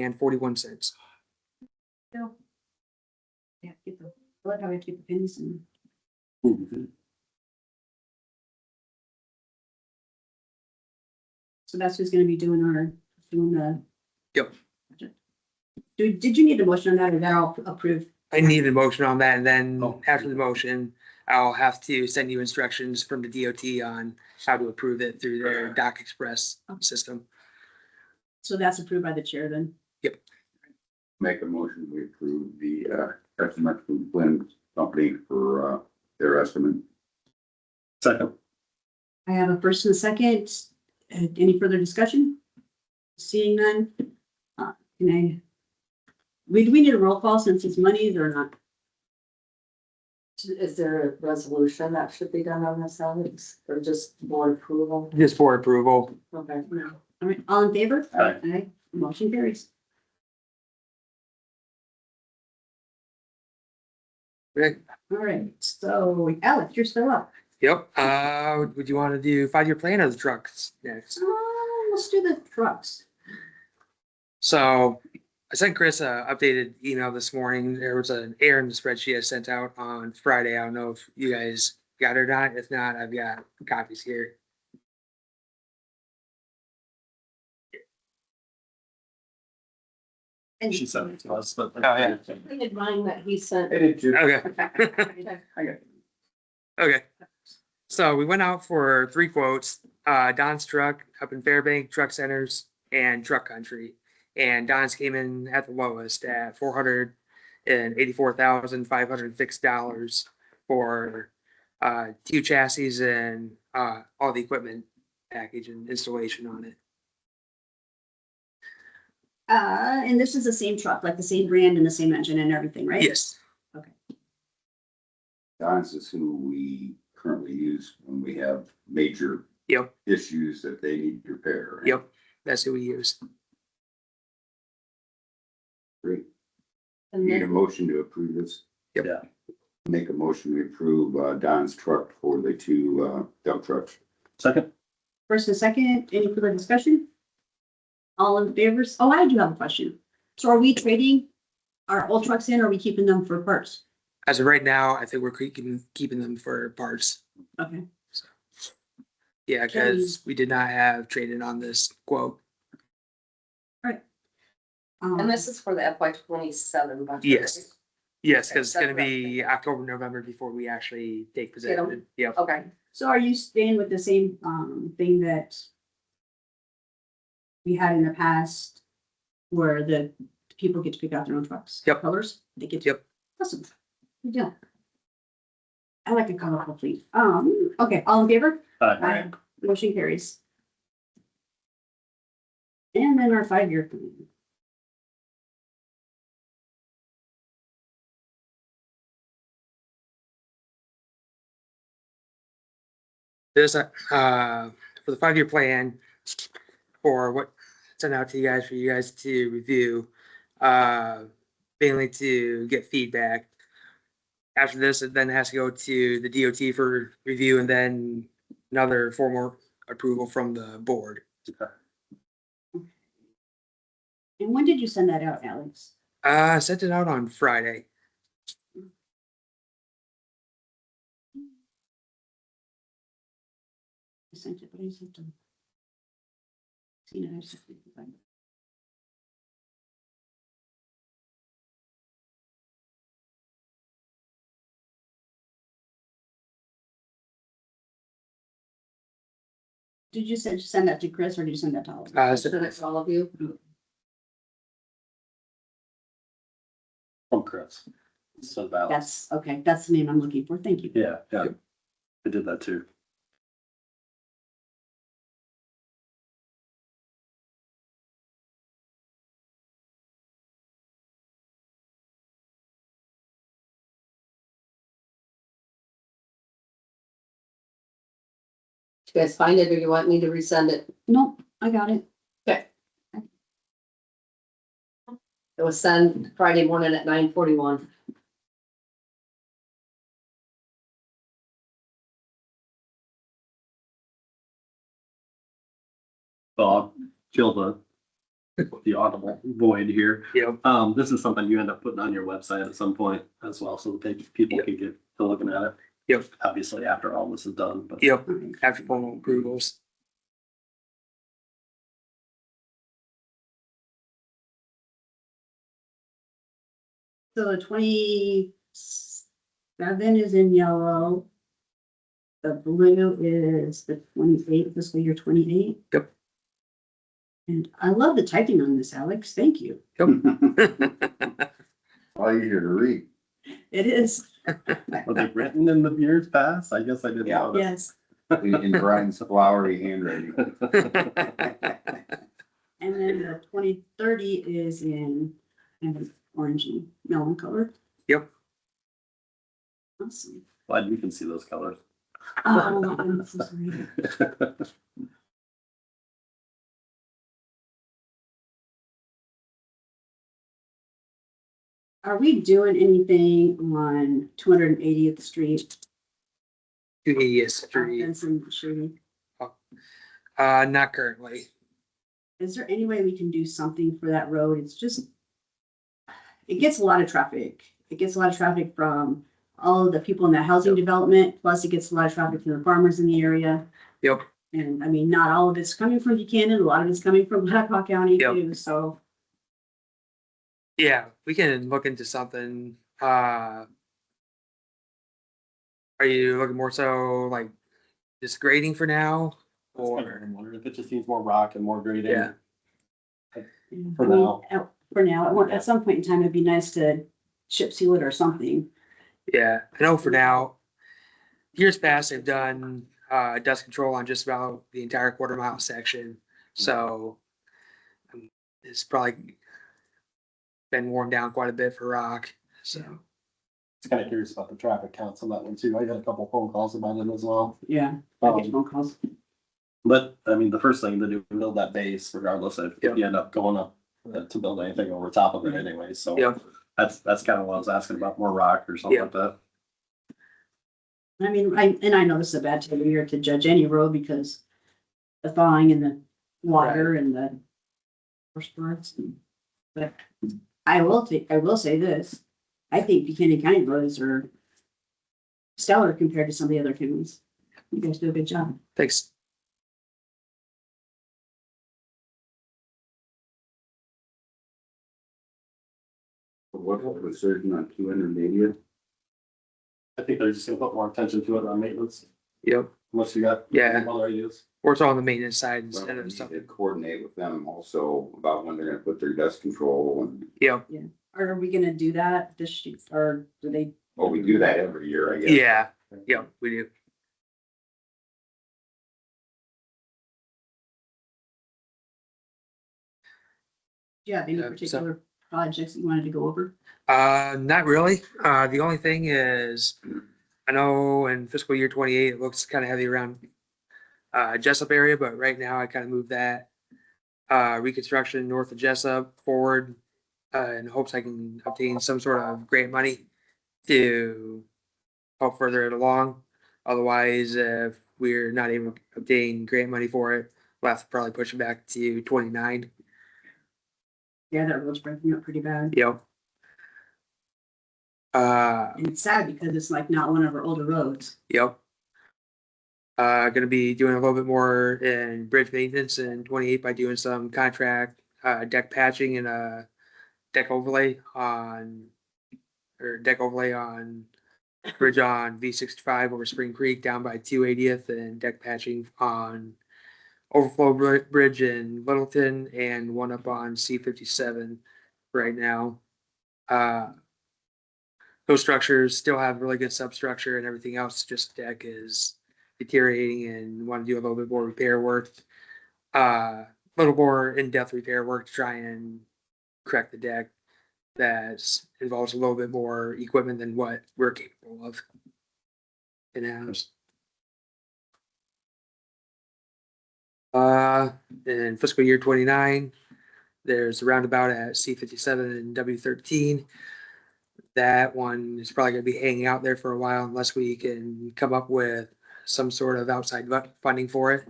$3,693,743.41. Yeah, get the, I like how we have to keep the pennies in. So that's who's gonna be doing the. Yep. Did you need a motion on that or that all approved? I need a motion on that, and then Oh. after the motion, I'll have to send you instructions from the DOT on how to approve it through their Doc Express system. So that's approved by the chair then? Make a motion, we approve the estimate from Flynn Company for their estimate. Second. I have a first and a second. Any further discussion? Seeing none. Do we need a roll call since it's monies or not? Is there a resolution that should be done on this, Alex, or just board approval? Just for approval. Okay. No. All right, all in favor? Aye. Aye. Motion carries. Okay. All right, so Alex, you're still up. Yep. Would you want to do 5-year plan or the trucks next? Let's do the trucks. So I sent Chris a updated email this morning. There was an error in the spreadsheet I sent out on Friday. I don't know if you guys got it or not. If not, I've got copies here. And- She sent it to us, but. Oh, yeah. I did mine that he sent. I did too. Okay. I got Okay. So we went out for 3 quotes, Don's truck up in Fairbank, Truck Centers, and Truck Country. And Don's came in at the lowest at $484,506 for 2 chassis and all the equipment package and installation on it. And this is the same truck, like the same brand and the same engine and everything, right? Yes. Don's is who we currently use when we have major Yep. issues that they need to repair. right? Yep. That's who we use. Great. And Need a then, motion to approve this? Yep. Yeah. Make a motion to approve Don's truck for the 2 dump trucks. Second. First and second, any further discussion? All in favor? Oh, I do have a question. So are we trading our old trucks in or are we keeping them for parts? As of right now, I think we're keeping them for parts. Okay. Yeah, because we did not have traded on this quote. and this is for the FY 27 budget. Yes. Yes, because it's Okay, gonna that's be October, November before we actually take Get 'em? possession. Yep. Okay, So are you staying with the same, thing that we had in the past where the people get to pick out their own trucks? Yep. Colors? They get. Yep. Awesome. Good deal. I like a colorful fleet. Okay, all in favor? Aye. Motion carries. And then our 5-year plan. There's a, for the 5-year plan, for what, sent out to you guys for you guys to review, mainly to get feedback. After this, it then has to go to the DOT for review and then another formal approval from the board. And when did you send that out, Alex? I sent it out on Friday. I sent it, but I sent them. Seen it, I just didn't find it. Did you send that to Chris or did you send that to all? of us? so that's all of you. From Chris. So valid. That's, okay, that's the name I'm looking for. Thank you. Yeah, yeah. I did that too. Did you guys find it or you want me to resend it? Nope, I got it. Okay. It was sent Friday morning at 9:41. Well, I'll fill the audible void here. Yep. This is something you end up putting on your website at some point as well, so that people Yep. can get to looking at it. Yep. Obviously, after all this is done, but. Yep. After formal approvals. So the 27 is in yellow. The blue is the 28, fiscal year 28. Yep. And I love the typing on this, Alex. Thank you. All easier to read. It is. Were they written in the years past? I guess I didn't know that. Yes. In Brian's flowery handwriting. And then the 2030 is in kind of orangey melon color. Yep. Awesome. Glad you can see those colors. Oh, I'm so sorry. Are we doing anything on 280th Street? 280th Street. Benson Street? Not currently. Is there any way we can do something for that road? It's just, it gets a lot of traffic. It gets a lot of traffic from all of the people in that housing development, plus it gets a lot of traffic from the farmers in the area. Yep. And I mean, not all of it's coming from Buchanan, a lot of it's coming from Blackhawk County Yep. too, so. Yeah, we can look into something. Are you looking more so like just grading for now? Or If it just needs more rock and more grading. Yeah. For I mean, now. For now, at some point in time, it'd be nice to chip seal it or something. yeah, I know for now. Years past, they've done dust control on just about the entire quarter-mile section. So it's probably been worn down quite a bit for rock. So It's kind of curious about the traffic counts on that one too. I got a couple phone calls about it as well. Yeah. I get phone calls. But I mean, the first thing to do is build that base regardless if Yep. you end up going up to build anything over top of it anyway. So Yep. that's kind of what I was asking about, more rock or something like that. I mean, I know this is a bad time of year to judge any road because the thawing and the water and the sports. But I will say this, I think Buchanan County roads are stellar compared to some of the other counties. You guys do a good job. thanks. What was the surgeon on 280th? I think they're just gonna put more attention to it on maintenance, Yep, unless you got. Yeah. Other ideas. or it's on the maintenance side Well, instead we of need stuff. to coordinate with them also about when they're gonna put their dust control and, Yep, Are we gonna do that this, or do they? well, we do that every year, I guess. yeah, yep, we do. Do you have any Yeah, so- particular projects that you wanted to go over? Not really. The only thing is, I know in fiscal year 28, it looks kind of heavy around Jessup area, but right now I kind of moved that reconstruction north of Jessup forward in hopes I can obtain some sort of grant money to help further it along. Otherwise, if we're not able to obtain grant money for it, we'll have to probably push it back to 29. Yeah, that road's breaking up pretty bad. Yep. And it's sad because it's like not one of our older roads. Yep. Gonna be doing a little bit more in bridge maintenance in 28 by doing some contract, deck patching and deck overlay on, bridge on V65 over Spring Creek down by 280th and deck patching on overflow bridge in Littleton and one up on C57 right now. Those structures still have really good substructure and everything else, just deck is deteriorating and want to do a little bit more repair work. Little more in-depth repair work to try and correct the deck. That involves a little bit more equipment than what we're capable of in-house. In fiscal year 29, there's a roundabout at C57 and W13. That one is probably gonna be hanging out there for a while unless we can come up with some sort of outside funding for it.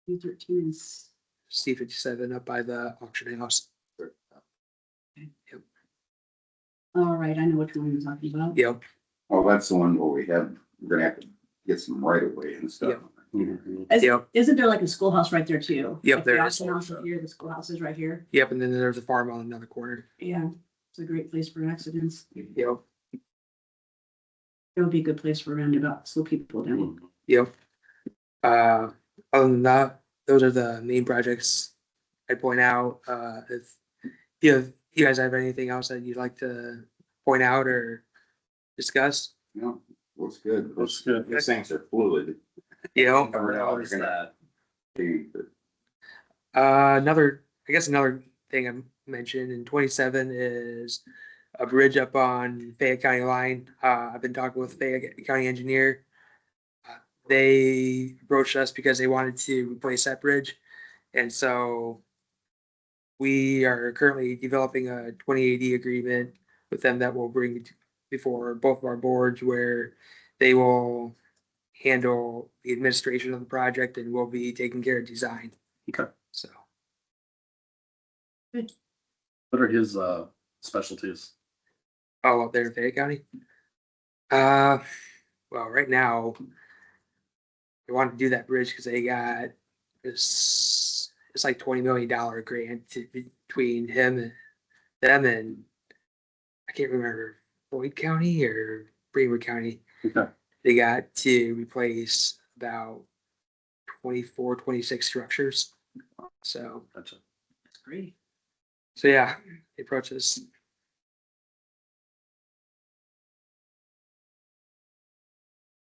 U13 is, C57 up by the auction house. all right, I know which one you're talking about. Yep, Well, that's the one where we're gonna have to get some right of way and stuff. Yep. Isn't there like a schoolhouse right there too? Yep, Like there the is. auction house is here, the schoolhouse is right here. yep, and then there's a farm on another corner. Yeah, it's a great place for accidents. Yep, It would be a good place for a roundabout, slow people down. yep. Other than that, those are the main projects I point out. If you guys have anything else that you'd like to point out or discuss? No, looks good. Looks good. Those things are fluid. You know, Never know, Notice they're gonna that. change, but another thing I mentioned in 27 is a bridge up on Fayette County line. I've been talking with Fayette County engineer. They approached us because they wanted to replace that bridge. And so we are currently developing a 2080 agreement with them that will bring before both of our boards where they will handle the administration of the project and we'll be taking care of design. Okay. So, What are his specialties? oh, up there in Fayette County? Well, right now, they want to do that bridge because they got this, it's like $20 million grant between him and them and I can't remember, Boyd County or Bremer County. Okay. They got to replace about 24, 26 structures. So, Gotcha. That's great. so yeah, the approach is,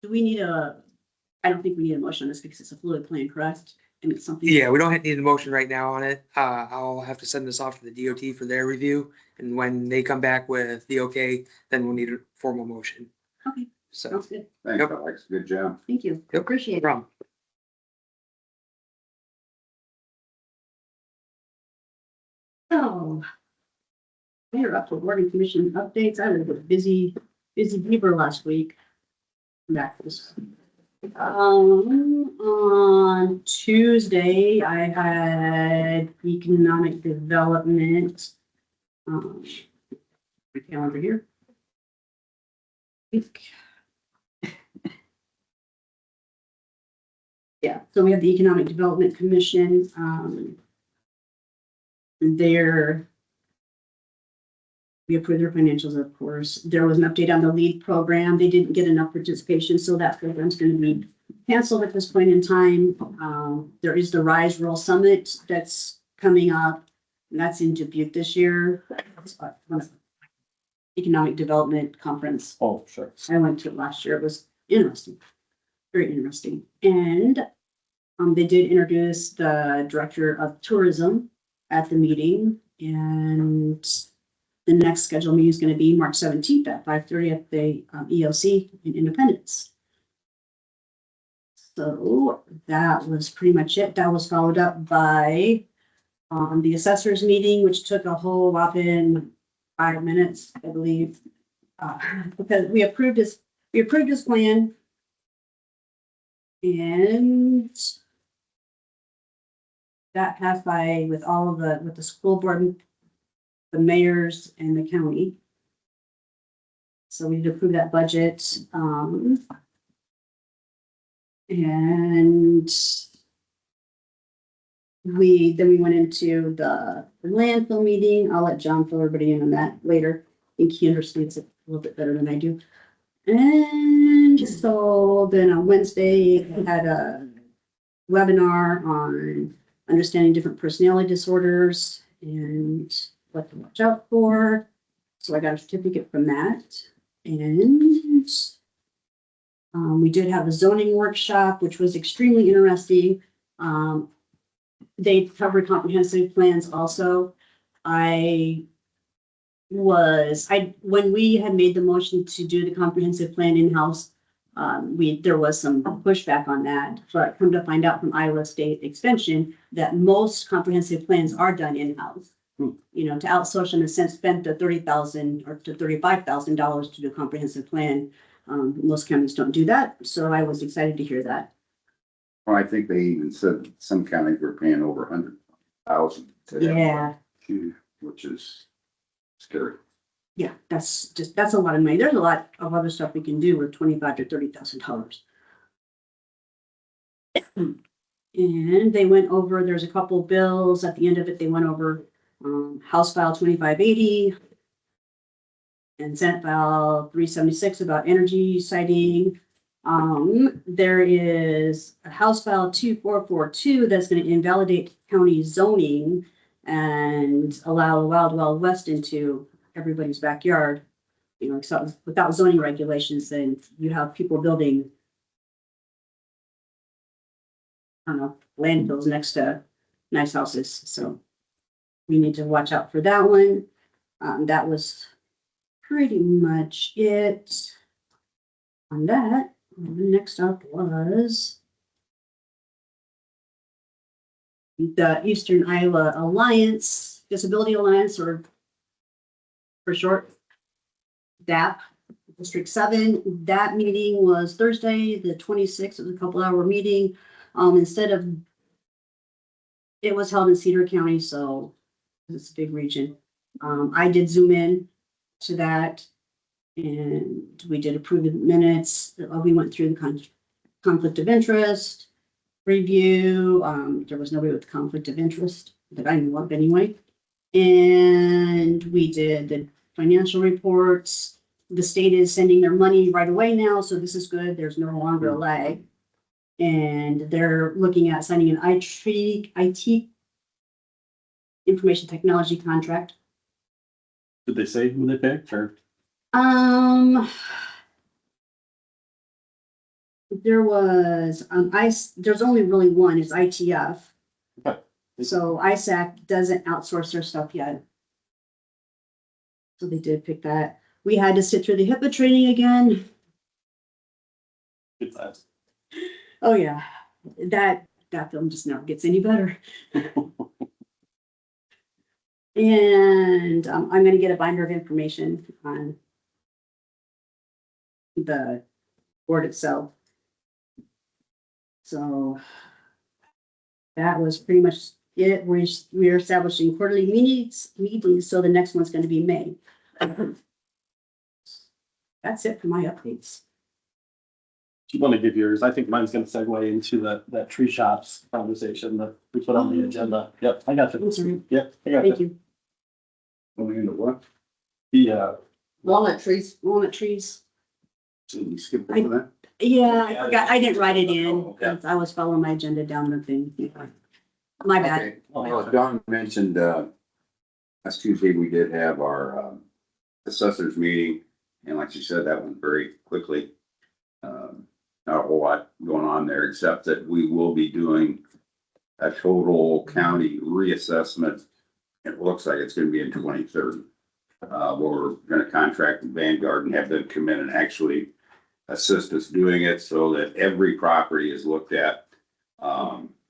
Do we need I don't think we need a motion on this because it's a fluid plan, correct? And it's something. yeah, we don't need a motion right now on it. I'll have to send this off to the DOT for their review. And when they come back with the okay, then we'll need a formal motion. Okay, So, sounds good. thanks, Yep. Alex, good job. Thank you. Yep. Appreciate no it. problem. Oh. We're up for board and commission updates. I was a busy beaver last week. Back this. On Tuesday, I had economic development. My calendar here. Yeah, so we have the Economic Development Commission, their We approved their financials, of course. There was an update on the LEAD program. They didn't get enough participation, so that program's gonna be canceled at this point in time. There is the Rise Rural Summit that's coming up, and that's in Dubuque this year. Economic Development Conference. Oh, sure. I went to it last year. It was interesting, very interesting. And they did introduce the Director of Tourism at the meeting, and the next scheduled meeting is going to be March 17th at 5:30 at the EOC in Independence. So that was pretty much it. That was followed up by the assessors meeting, which took a whole whopping 5 minutes, I believe. Because we approved his plan. And that passed by with all of with the school board, the mayors and the county. So we did approve that budget. And then we went into the landfill meeting. I'll let John fill everybody in on that later. I think he understands it a little bit better than I do. And so then on Wednesday, we had a webinar on understanding different personality disorders and what to watch out for. So I got a certificate from that. And we did have a zoning workshop, which was extremely interesting. They covered comprehensive plans also. When we had made the motion to do the comprehensive plan in-house, there was some pushback on that, but come to find out from Iowa State Extension that most comprehensive plans are done in-house. You know, to outsource in a sense, spent the $30,000 or to $35,000 to do a comprehensive plan. Most counties don't do that, so I was excited to hear that. Well, I think they even said some counties were paying over 100,000. Yeah. Which is scary. Yeah, that's a lot of money. There's a lot of other stuff we can do with $25,000 to $30,000. And they went over, there's a couple bills at the end of it. They went over House File 2580 and Senate File 376 about energy siting. There is a House File 2442 that's going to invalidate county zoning and allow Wild Wild West into everybody's backyard. You know, so without zoning regulations, then you have people building, I don't know, landfills next to nice houses. So we need to watch out for that one. That was pretty much it on that. Next up was the Eastern Iowa Alliance, Disability Alliance, or for short, DAP, District 7. That meeting was Thursday, the 26th. It was a couple-hour meeting. It was held in Cedar County, so it's a big region. I did zoom in to that, and we did approve the minutes. We went through the conflict of interest review. There was nobody with conflict of interest that I knew of anyway. And we did the financial reports. The state is sending their money right away now, so this is good. There's no longer a lag. And they're looking at signing an IT information technology contract. Did they say who they picked or? There was, there's only really one, is ITF. Okay. So ISAC doesn't outsource their stuff yet. So they did pick that. We had to sit through the HIPAA training again. Good times. Oh yeah, that film just never gets any better. And I'm going to get a binder of information on the board itself. So that was pretty much it. We're establishing quarterly meetings, so the next one's going to be May. That's it for my updates. Do you want to give yours? I think mine's going to segue into that tree shops conversation that we put on the agenda. Yep, I got I'm you. sorry. Yep, I got Thank you. you. Going into what? Yeah, Walnut trees. Walnut trees. So you skip over that? Yeah, I forgot, I didn't write it in, Oh, okay. because I was following my agenda down the thing. My bad. Okay, well, Don mentioned, last Tuesday, we did have our, assessors meeting, and like you said, that went very quickly. Not a whole lot going on there, except that we will be doing a total county reassessment. It looks like it's gonna be in 2030. We're gonna contract with Vanguard and have them come in and actually assist us doing it so that every property is looked at.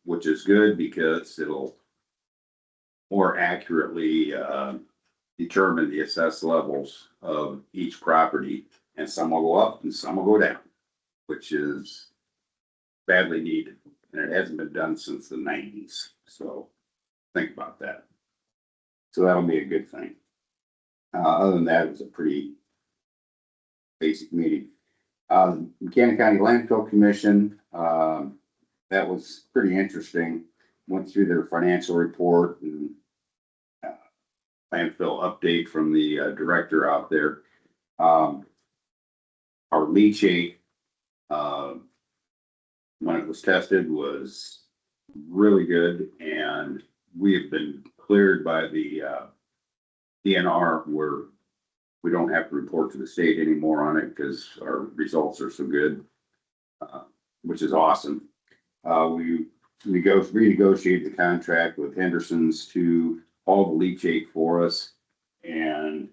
Which is good because it'll more accurately, determine the assessed levels of each property. And some will go up and some will go down, which is badly needed. And it hasn't been done since the 90s. So think about that. So that'll be a good thing. Other than that, it was a pretty basic meeting. Buchanan County Landfill Commission, that was pretty interesting. Went through their financial report and landfill update from the director out there. Our leachate, when it was tested, was really good, and we have been cleared by the DNR where we don't have to report to the state anymore on it because our results are so good, which is awesome. We renegotiated the contract with Henderson's to haul the leachate for us, and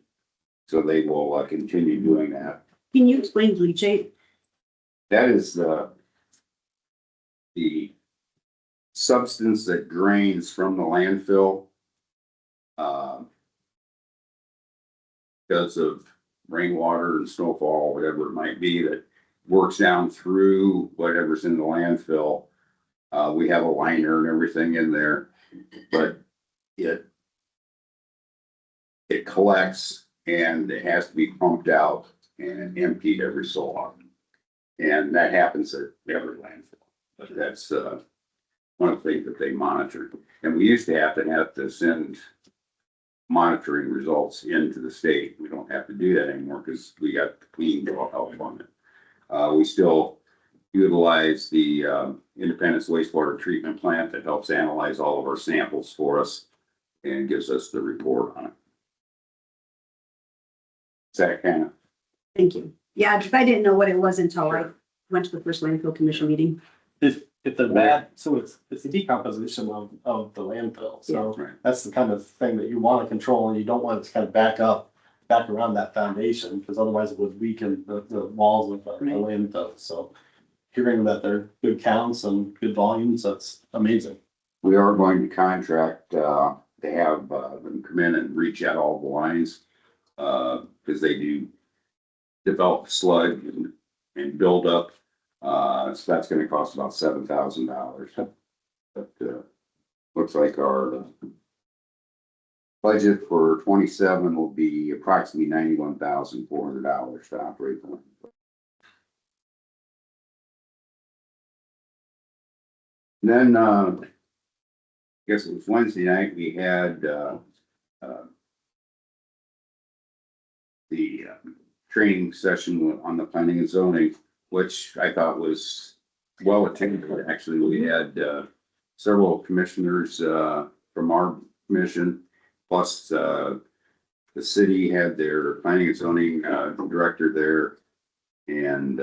so they will continue doing that. Can you explain leachate? That is the substance that drains from the landfill because of rainwater and snowfall, whatever it might be, that works down through whatever's in the landfill. We have a liner and everything in there, but it collects and it has to be pumped out and emptied every so often. And that happens at every landfill. But that's one of the things that they monitor. And we used to have to send monitoring results into the state. We don't have to do that anymore because we got the clean bill of health on it. We still utilize the Independence Wastewater Treatment Plant that helps analyze all of our samples for us and gives us the report on it. Is that kind of? Thank you. Yeah, because I didn't know what it was until I went to the first landfill commission meeting. if they're bad, so it's the decomposition of the landfill, so Right. that's the kind of thing that you wanna control, and you don't want it to kind of back around that foundation, because otherwise it would weaken the walls of the landfill, so. Hearing that they're good counts and good volumes, that's amazing. We are going to contract, they have, them come in and reach out all the lines, because they do develop sludge and build up. So that's gonna cost about $7,000. But, looks like our budget for 27 will be approximately $91,400 to operate the line. Then, I guess it was Wednesday night, we had, the training session on the planning and zoning, which I thought was well attended. Actually, we had, several commissioners, from our commission, plus, the city had their planning and zoning, director there. And,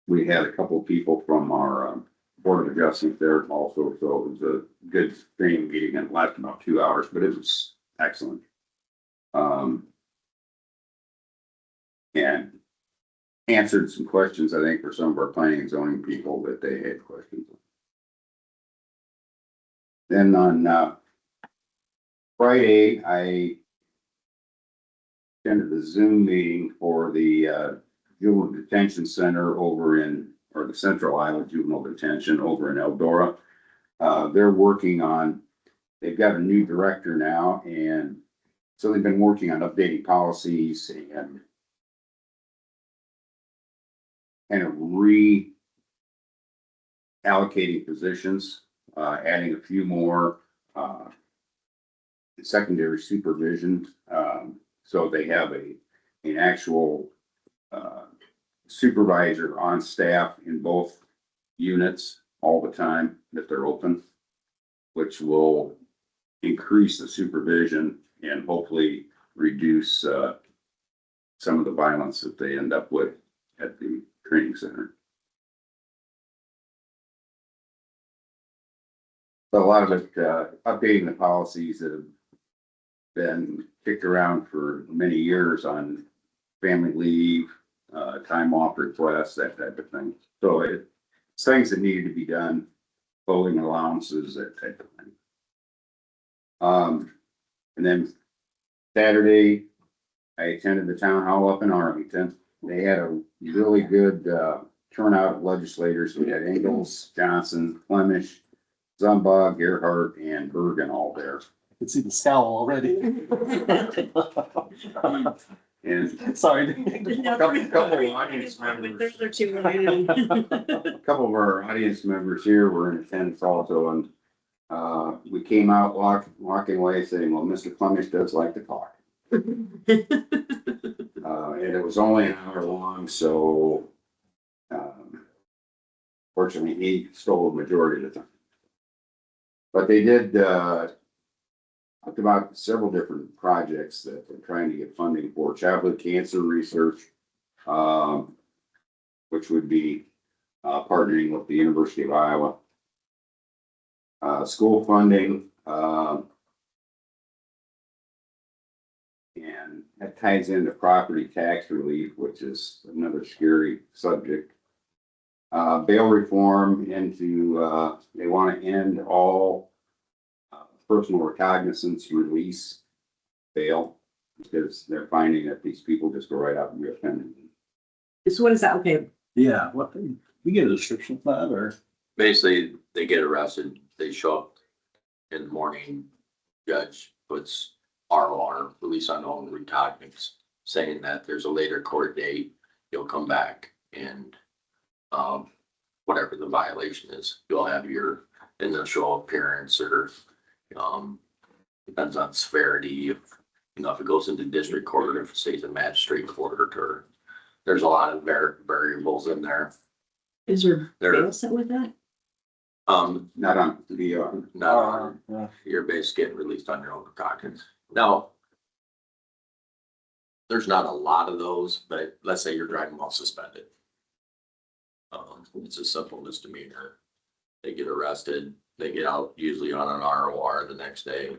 we had a couple of people from our, Board of Adjustment there also, so it was a good training meeting and it lasted about 2 hours, but it was excellent. And answered some questions, I think, for some of our planning and zoning people that they had questions. Then on Friday, I attended the Zoom meeting for the juvenile detention center over in, or the Central Iowa Juvenile Detention over in Eldora. They're working on, they've got a new director now, and so they've been working on updating policies and kind of reallocating positions, adding a few more, secondary supervision. So they have an actual, supervisor on staff in both units all the time that they're open, which will increase the supervision and hopefully reduce, some of the violence that they end up with at the training center. But a lot of it, updating the policies that have been kicked around for many years on family leave, time off requests, that type of thing. So it's things that needed to be done, clothing allowances, that type of thing. And then Saturday, I attended the town hall up in Arlington. They had a really good, turnout of legislators. We had Ingalls, Johnson, Flemish, Zumbog, Gerhart, and Bergen all there. I can see the scowl already. And Sorry. couple of audience members, a couple of our audience members here were in attendance also, and we came out walking away saying, well, Mr. Flemish does like to talk. And it was only an hour long, so fortunately he stole the majority of the time. But they did talked about several different projects that they're trying to get funding for. Childhood cancer research, which would be partnering with the University of Iowa. School funding, and that ties into property tax relief, which is another scary subject. Bail reform into, they want to end all personal recognizance release bail, because they're finding that these people just go right out and reoffend. So what is that? Okay, Yeah, what, we get a description of that, or? Basically, they get arrested, they show up in the morning, judge puts ROR, release unknown recognizance, saying that there's a later court date, you'll come back and, whatever the violation is, you'll have your initial appearance, or, depends on severity, if it goes into district court, or if it stays in magistrate court, or there's a lot of variables in there. is there There, bail set with that? Not on the, not on, Yeah. you're basically getting released on your own recognizance. Now, there's not a lot of those, but let's say you're driving while suspended. It's a simple misdemeanor. They get arrested, they get out usually on an ROR the next day,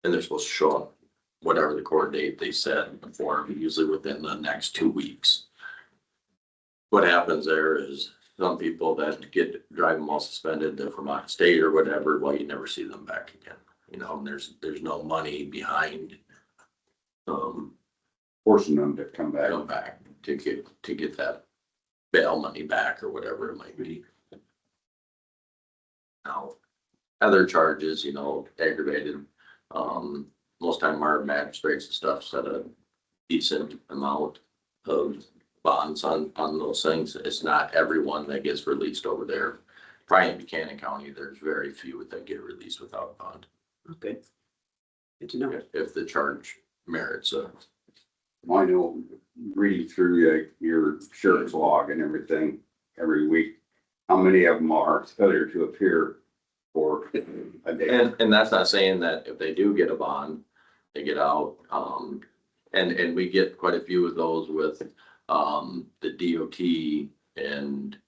and they're supposed to show up whatever the court date they set before, usually within the next 2 weeks. What happens there is some people that get driving while suspended, they're from out of state or whatever, well, you never see them back again. And there's no money behind forcing them to come back. come back to get that bail money back or whatever it might be. Now, other charges, aggravated, most time our magistrates and stuff set a decent amount of bonds on those things. It's not everyone that gets released over there. Probably in Buchanan County, there's very few that get released without a bond. Okay. Good to know. If the charge merits a. I know, reading through your sheriff's log and everything every week, how many of them are failure to appear for a day? And that's not saying that if they do get a bond, they get out. And we get quite a few of those with the DOT and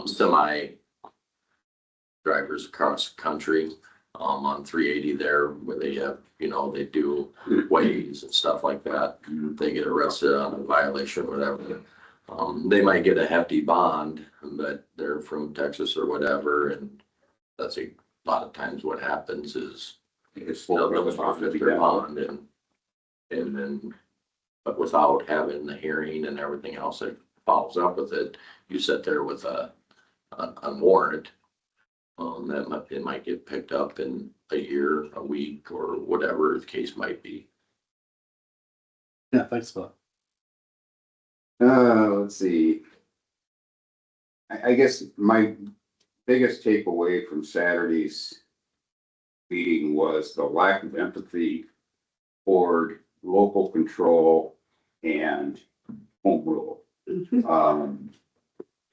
semi drivers across the country on 380 there, where they have, they do ways and stuff like that. They get arrested on a violation or whatever. They might get a hefty bond, but they're from Texas or whatever, and that's a lot of times what happens is It's they'll full forfeit their bond, and then, but without having the hearing and everything else that follows up with it, you sit there with a warrant. It might get picked up in a year, a week, or whatever the case might be. Yeah, thanks for Let's see. I guess my biggest takeaway from Saturday's meeting was the lack of empathy toward local control and home rule.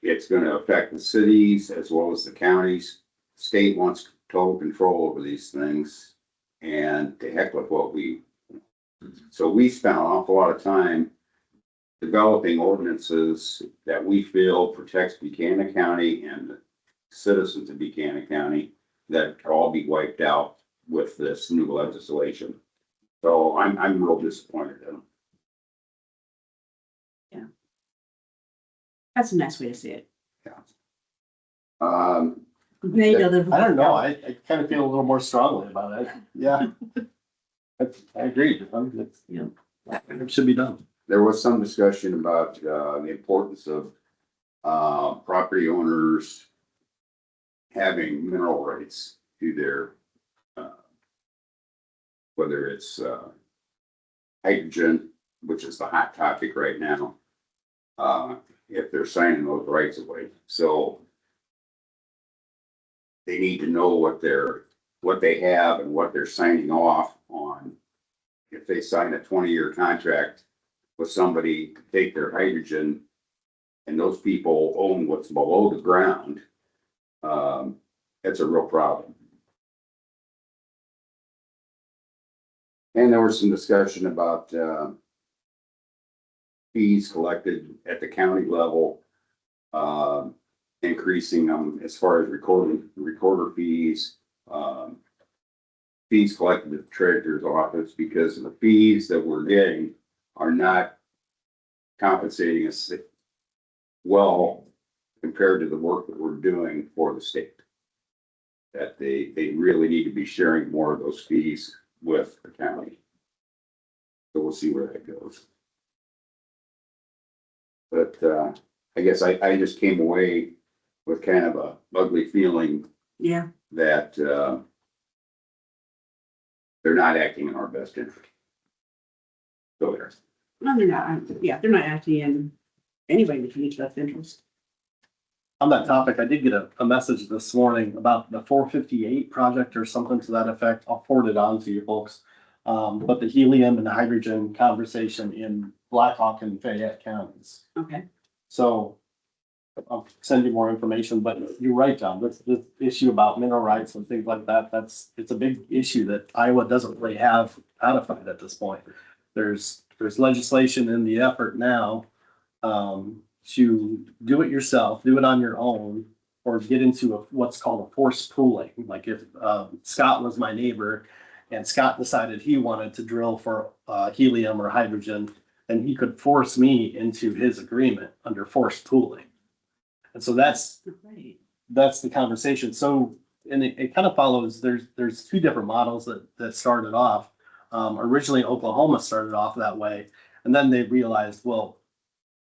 It's gonna affect the cities as well as the counties. State wants total control over these things, and to heck with what so we spent an awful lot of time developing ordinances that we feel protects Buchanan County and the citizens of Buchanan County that could all be wiped out with this new legislation. So I'm real disappointed in them. That's a nice way to say it. Um, Made other. I don't know, I kind of feel a little more strongly about it, yeah. I agree, Yeah. It should be done. there was some discussion about, the importance of, property owners having mineral rights to their, whether it's, hydrogen, which is the hot topic right now, if they're signing those rights away. So they need to know what they have and what they're signing off on. If they sign a 20-year contract with somebody to take their hydrogen and those people own what's below the ground, that's a real problem. And there was some discussion about, fees collected at the county level, increasing them as far as recorder fees, fees collected at the treasurer's office, because the fees that we're getting are not compensating us well compared to the work that we're doing for the state. That they really need to be sharing more of those fees with the county. So we'll see where that goes. But I guess I just came away with kind of a ugly feeling Yeah, that they're not acting in our best interest. So there. no, they're not, yeah, they're not acting in anybody with each best interest. On that topic, I did get a message this morning about the 458 project or something to that effect. I'll forward it on to you folks. But the helium and the hydrogen conversation in Blackhawk and Fayette counties. Okay, So I'll send you more information, but you're right, John, this issue about mineral rights and things like that, it's a big issue that Iowa doesn't really have codified at this point. There's legislation in the effort now, to do it yourself, do it on your own, or get into what's called a forced pooling. Like if, Scott was my neighbor and Scott decided he wanted to drill for, helium or hydrogen, then he could force me into his agreement under forced pooling. And so that's right. the conversation. So, and it kind of follows, there's two different models that started off. Originally Oklahoma started off that way, and then they realized, well,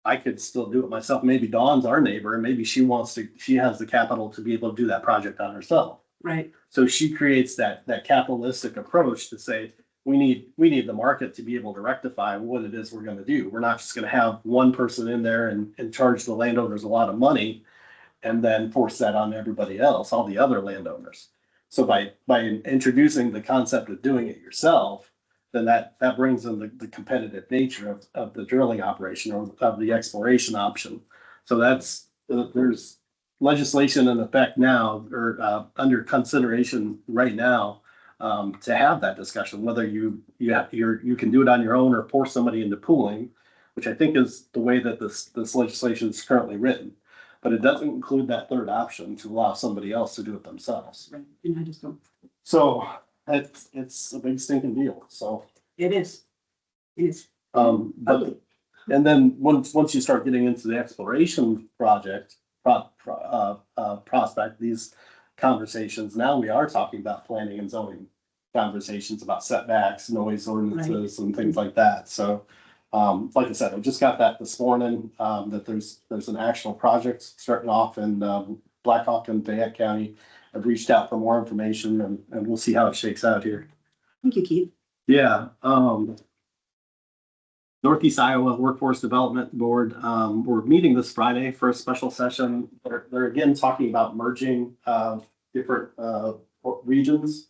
I could still do it myself. Maybe Dawn's our neighbor and maybe she has the capital to be able to do that project on herself. Right, So she creates that capitalistic approach to say, we need the market to be able to rectify what it is we're gonna do. We're not just gonna have one person in there and charge the landowners a lot of money and then force that on everybody else, all the other landowners. So by introducing the concept of doing it yourself, then that brings in the competitive nature of the drilling operation or of the exploration option. So there's legislation in effect now or under consideration right now to have that discussion, whether you can do it on your own or force somebody into pooling, which I think is the way that this legislation is currently written. But it doesn't include that third option to allow somebody else to do it themselves. right, and I just don't, So it's a big stinking deal, so. it is. It is. But, and then once you start getting into the exploration prospect, these conversations, now we are talking about planning and zoning conversations about setbacks, noise ordinances and things like that. So, like I said, I just got that this morning, that there's an actual project starting off in, Blackhawk and Fayette County. I've reached out for more information and we'll see how it shakes out here. Thank you, Keith. Yeah, Northeast Iowa Workforce Development Board, we're meeting this Friday for a special session. They're again talking about merging, different, regions.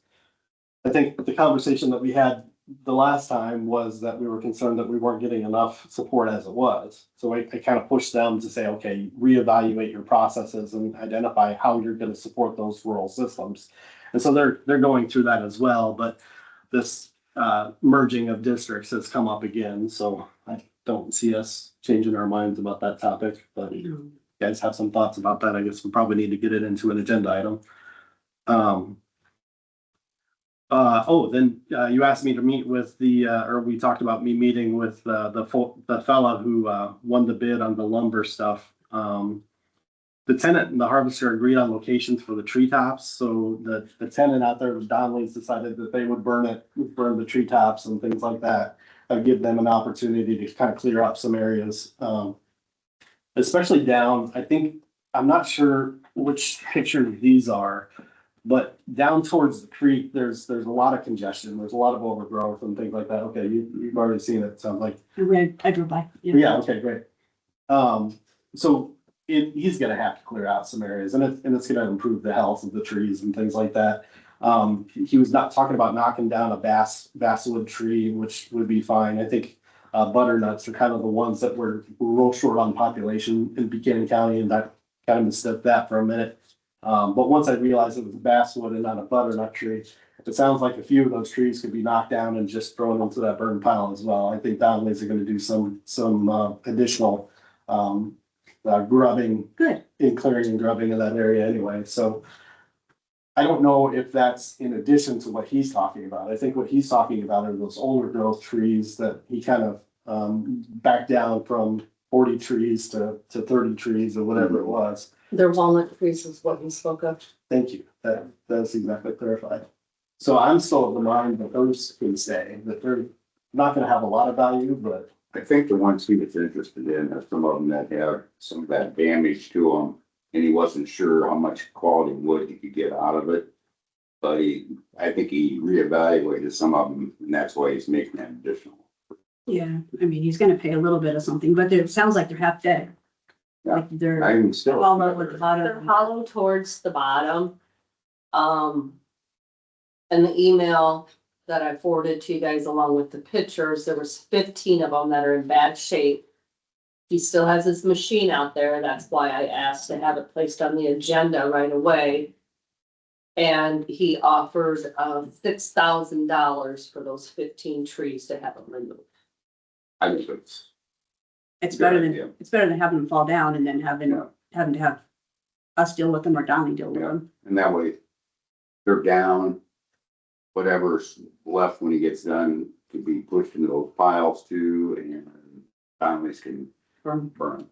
I think the conversation that we had the last time was that we were concerned that we weren't getting enough support as it was. So I kind of pushed them to say, okay, reevaluate your processes and identify how you're gonna support those rural systems. And so they're going through that as well, but this merging of districts has come up again, so I don't see us changing our minds about that topic, but you guys have some thoughts about that. I guess we probably need to get it into an agenda item. Then you asked me to meet with or we talked about me meeting with the fella who won the bid on the lumber stuff. The tenant and the harvester agreed on locations for the treetops, so the tenant out there with Donley's decided that they would burn the treetops and things like that. Give them an opportunity to kind of clear up some areas, especially down, I'm not sure which picture these are, but down towards the creek, there's a lot of congestion, there's a lot of overgrowth and things like that. Okay, you've already seen it, sounds like. I drove by. Yeah, okay, great. So he's gonna have to clear out some areas and it's gonna improve the health of the trees and things like that. He was not talking about knocking down a basswood tree, which would be fine. I think butternuts are kind of the ones that we're real short on population in Buchanan County, and that kind of mistook that for a minute. But once I realized it was a basswood and not a butternut tree, it sounds like a few of those trees could be knocked down and just thrown into that burn pile as well. I think Donley's are gonna do some additional grubbing. Good. In clearing and grubbing in that area anyway, so. I don't know if that's in addition to what he's talking about. I think what he's talking about are those older growth trees that he kind of backed down from 40 trees to 30 trees or whatever it was. Their walnut trees is what he spoke of. Thank you. That's exactly clarified. So I'm still of the mind that those can stay, that they're not gonna have a lot of value, but. I think the ones he was interested in are some of them that have some of that damage to them. And he wasn't sure how much quality wood he could get out of it. But I think he reevaluated some of them, and that's why he's making that additional. Yeah, I mean, he's gonna pay a little bit of something, but it sounds like they're half dead. Yeah. Like they're I'm still. hollow at the They're bottom. hollow towards the bottom. And the email that I forwarded to you guys along with the pictures, there was 15 of them that are in bad shape. He still has his machine out there. That's why I asked to have it placed on the agenda right away. And he offered $6,000 for those 15 trees to have them removed. I think it's. It's better Good idea. than, it's better than having them fall down and then having to have us deal with them or Donnie deal with Yeah. them. And that way, they're down. Whatever's left when he gets done could be pushed into those piles too, and families can burn.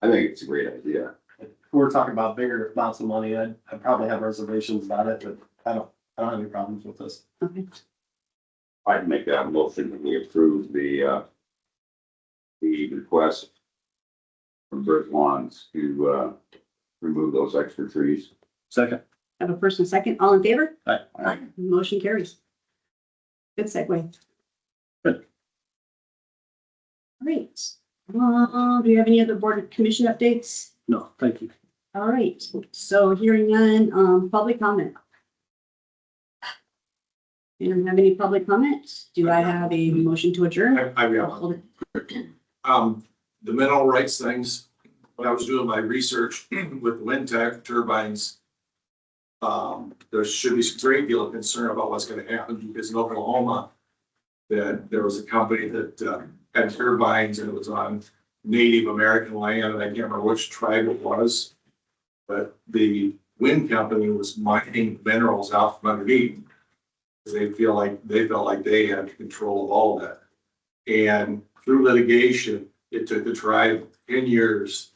I think it's a great idea. If we're talking about bigger amounts of money, I'd probably have reservations about it, but I don't have any problems with this. Okay. I'd make that motion that we approve the request from Bert Lawns to, remove those extra trees. Second. Have a first and second, all in favor? Aye. Motion carries. Good segue. Good. Great. Do you have any other board of commission updates? No, thank you. All right, so hearing none, public comment. You don't have any public comments? Do I have a motion to adjourn? I've got one. The mineral rights things, when I was doing my research with wind turbines, there should be a great deal of concern about what's gonna happen because in Oklahoma, that there was a company that had turbines and it was on Native American land, and I can't remember which tribe it was. But the wind company was mining minerals out from underneath. They felt like they had control of all that. And through litigation, it took the tribe 10 years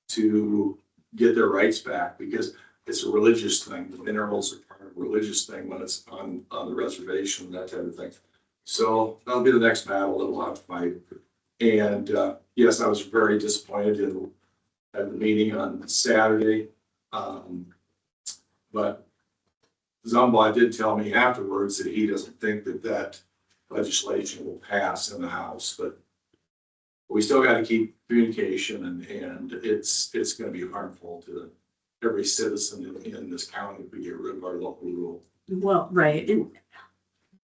to get their rights back because it's a religious thing. The minerals are part of a religious thing when it's on the reservation, that type of thing. So that'll be the next battle that we'll have to fight. And yes, I was very disappointed at the meeting on Saturday. But Zumba did tell me afterwards that he doesn't think that legislation will pass in the House, but we still got to keep communication and it's going to be harmful to every citizen in this county if we get rid of our local rule. Well, right, and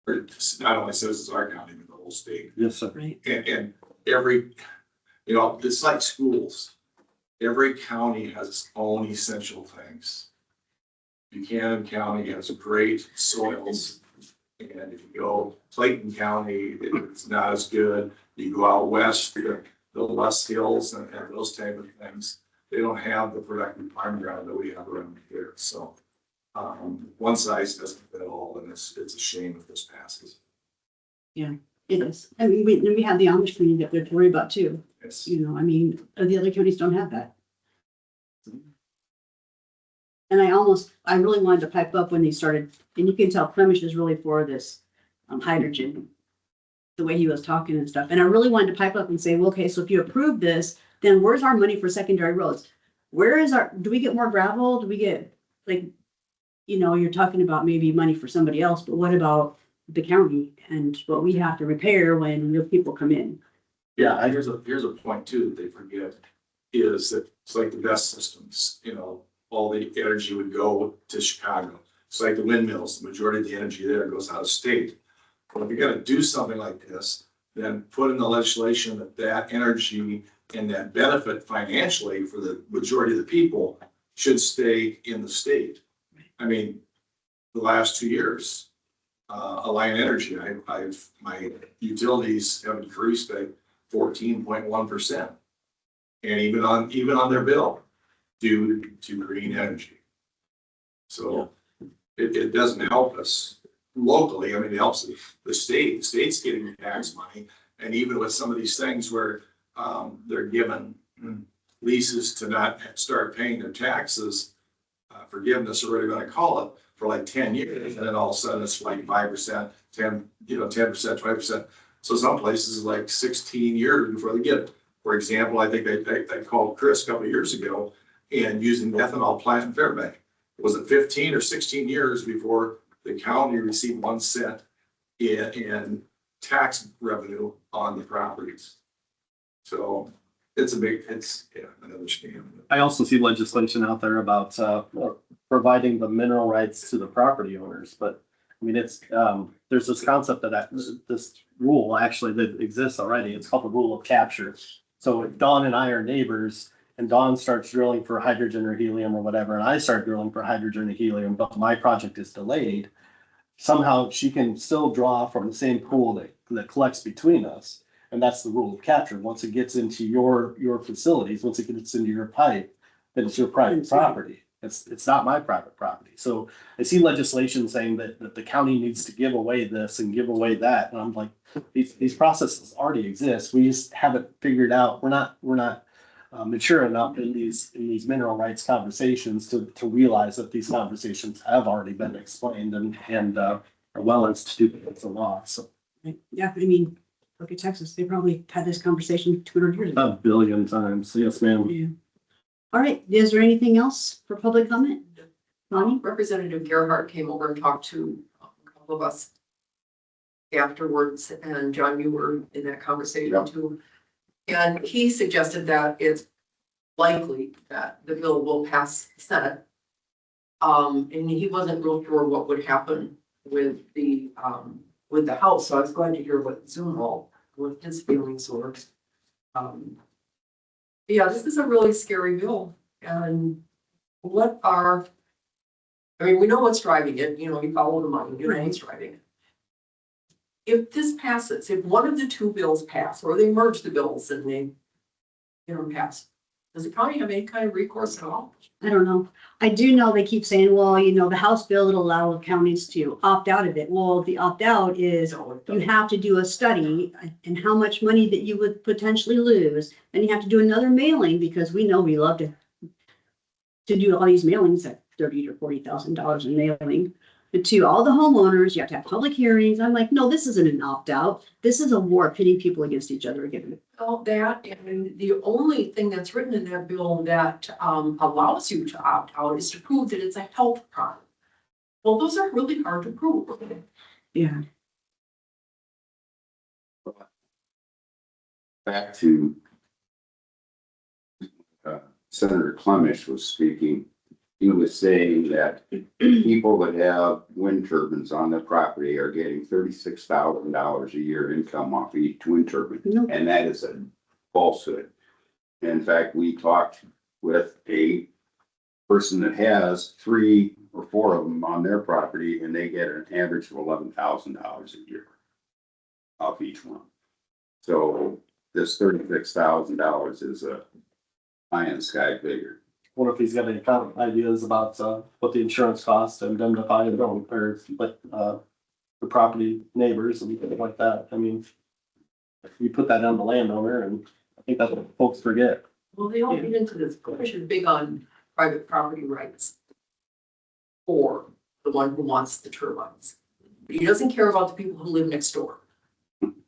or not only citizens of our county, but the whole state. Yes, sir. Right. And every, you know, it's like schools. Every county has its own essential things. Buchanan County has great soils. And if you go Clayton County, it's not as good. You go out west, the West Hills and those type of things. They don't have the productive farm ground that we have around here. So one size doesn't fit all, and it's a shame if this passes. It is. I mean, we have the Amish community up there to worry about too. It's, You know, I mean, the other counties don't have that. And I really wanted to pipe up when they started, and you can tell Flemish is really for this hydrogen, the way he was talking and stuff. And I really wanted to pipe up and say, well, okay, so if you approve this, then where's our money for secondary roads? Where is do we get more gravel? Do we get, like, you know, you're talking about maybe money for somebody else, but what about the county and what we have to repair when new people come in? yeah, here's a point too that they forget, is that it's like the best systems, you know, all the energy would go to Chicago. It's like the windmills, the majority of the energy there goes out of state. Well, if you're gonna do something like this, then put in the legislation that energy and that benefit financially for the majority of the people should stay in the state. I mean, the last 2 years, Alliant Energy, my utilities have increased by 14.1%. And even on their bill, due to green energy. So it doesn't help us locally. I mean, it helps the state. The state's getting tax money. And even with some of these things where they're given leases to not start paying their taxes, forgiveness or whatever you're gonna call it, for like 10 years, and then all of a sudden it's like 5%, 10%, 20%. So some places is like 16 years before they get it. For example, I think I called Chris a couple of years ago and using the ethanol plant in Fairbank. Was it 15 or 16 years before the county received 1 cent in tax revenue on the properties? So it's another scam. I also see legislation out there about providing the mineral rights to the property owners, but I mean, it's there's this concept this rule actually that exists already. It's called the rule of capture. So if Dawn and I are neighbors and Dawn starts drilling for hydrogen or helium or whatever, and I start drilling for hydrogen or helium, but my project is delayed, somehow she can still draw from the same pool that collects between us. And that's the rule of capture. Once it gets into your facilities, once it gets into your pipe, then it's your private property. It's not my private property. So I see legislation saying that the county needs to give away this and give away that. And I'm like, these processes already exist. We just haven't figured out, we're not mature enough in these mineral rights conversations to realize that these conversations have already been explained and are well instituted into law. So Yeah, I mean, look at Texas. They probably had this conversation 200 years ago. 1 billion times. Yes, ma'am. Yeah. All right, is there anything else for public comment? Bonnie? Representative Gerhart came over and talked to a couple of us afterwards, and John, you were in that conversation Yep. too. And he suggested that it's likely that the bill will pass the Senate. And he wasn't real sure what would happen with the House, so I was glad to hear what what his feelings were. Yeah, this is a really scary bill, and I mean, we know what's driving it, you know, you follow the money, you know what's driving it. If this passes, if one of the two bills pass, or they merge the bills and they, pass, does the county have any kind of recourse at all? I don't know. I do know they keep saying, well, you know, the House bill would allow counties to opt out of it. Well, the opt out is you have to do a study and how much money that you would potentially lose. And you have to do another mailing because we know we love to do all these mailings at $30,000 or $40,000 in mailing. But to all the homeowners, you have to have public hearings. I'm like, no, this isn't an opt out. This is a war pitting people against each other again. Well, that, and the only thing that's written in that bill that allows you to opt out is to prove that it's a health problem. Well, those are really hard to prove. Yeah. Back to Senator Clemish was speaking, he was saying that people that have wind turbines on their property are getting $36,000 a year income off each wind turbine. No. And that is a falsehood. In fact, we talked with a person that has 3 or 4 of them on their property, and they get an average of $11,000 a year off each one. So this $36,000 is a pie in the sky figure. What if he's got any kind of ideas about, what the insurance costs to indemnify and don't, or like, the property neighbors and things like that? I mean, if you put that on the landowner, and I think that's what folks forget. Well, they all get into this, Commission big on private property rights for the one who wants the turbines. But he doesn't care about the people who live next door.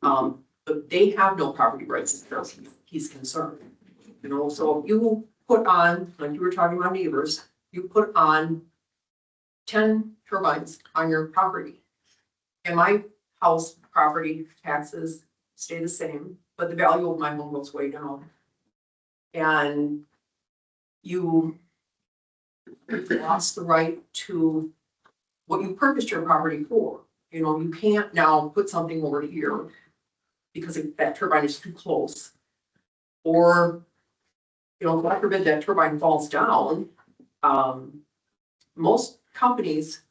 But they have no property rights as far as he's concerned. You know, so if you put on, like you were talking about neighbors, you put on 10 turbines on your property. And my house property taxes stay the same, but the value of my home goes way down. And you lost the right to what you purchased your property for. You know, you can't now put something over here because that turbine is too close. Or, you know, God forbid that turbine falls down. Most companies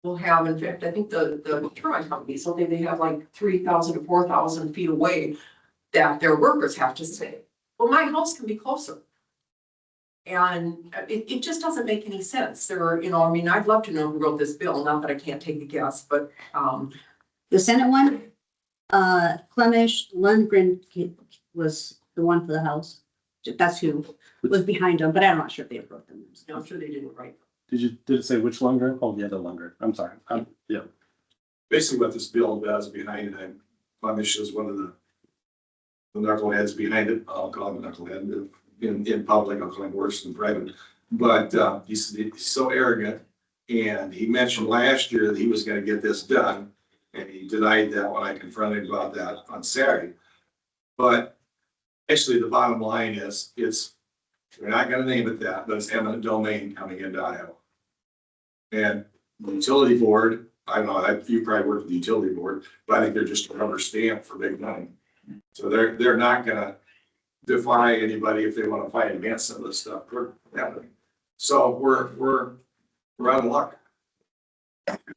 will have, in fact, I think the turbine companies, something they have like 3,000 to 4,000 feet away that their workers have to stay. Well, my house can be closer. And it just doesn't make any sense. There are, you know, I mean, I'd love to know who wrote this bill, not that I can't take a guess, but, The Senate one, Clemish Lundgren was the one for the House. That's who was behind them, but I'm not sure if they wrote them. I'm sure they didn't write. Did it say which longer? Oh, yeah, the longer. I'm sorry. Yeah. Basically what this bill does behind it, and Flemish is one of the knuckleheads behind it. I'll call him a knucklehead in public. I'll call him worse than private. But he's so arrogant. And he mentioned last year that he was gonna get this done. And he denied that when I confronted him about that on Saturday. But actually, the bottom line is, we're not gonna name it that, but it's eminent domain coming into Iowa. And the utility board, I don't know, you probably work with the utility board, but I think they're just a rubber stamp for big money. So they're not gonna defy anybody if they wanna fight against some of this stuff. So we're out of luck.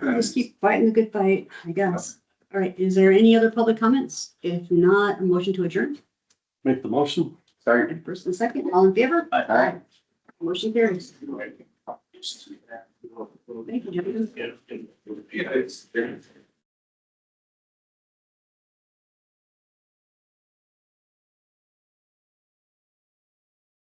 Just keep fighting the good fight, I guess. All right, is there any other public comments? If not, a motion to adjourn? Make the motion. Sorry. First and second, all in favor? Aye. Motion carries. Thank you, gentlemen. Yeah, it's.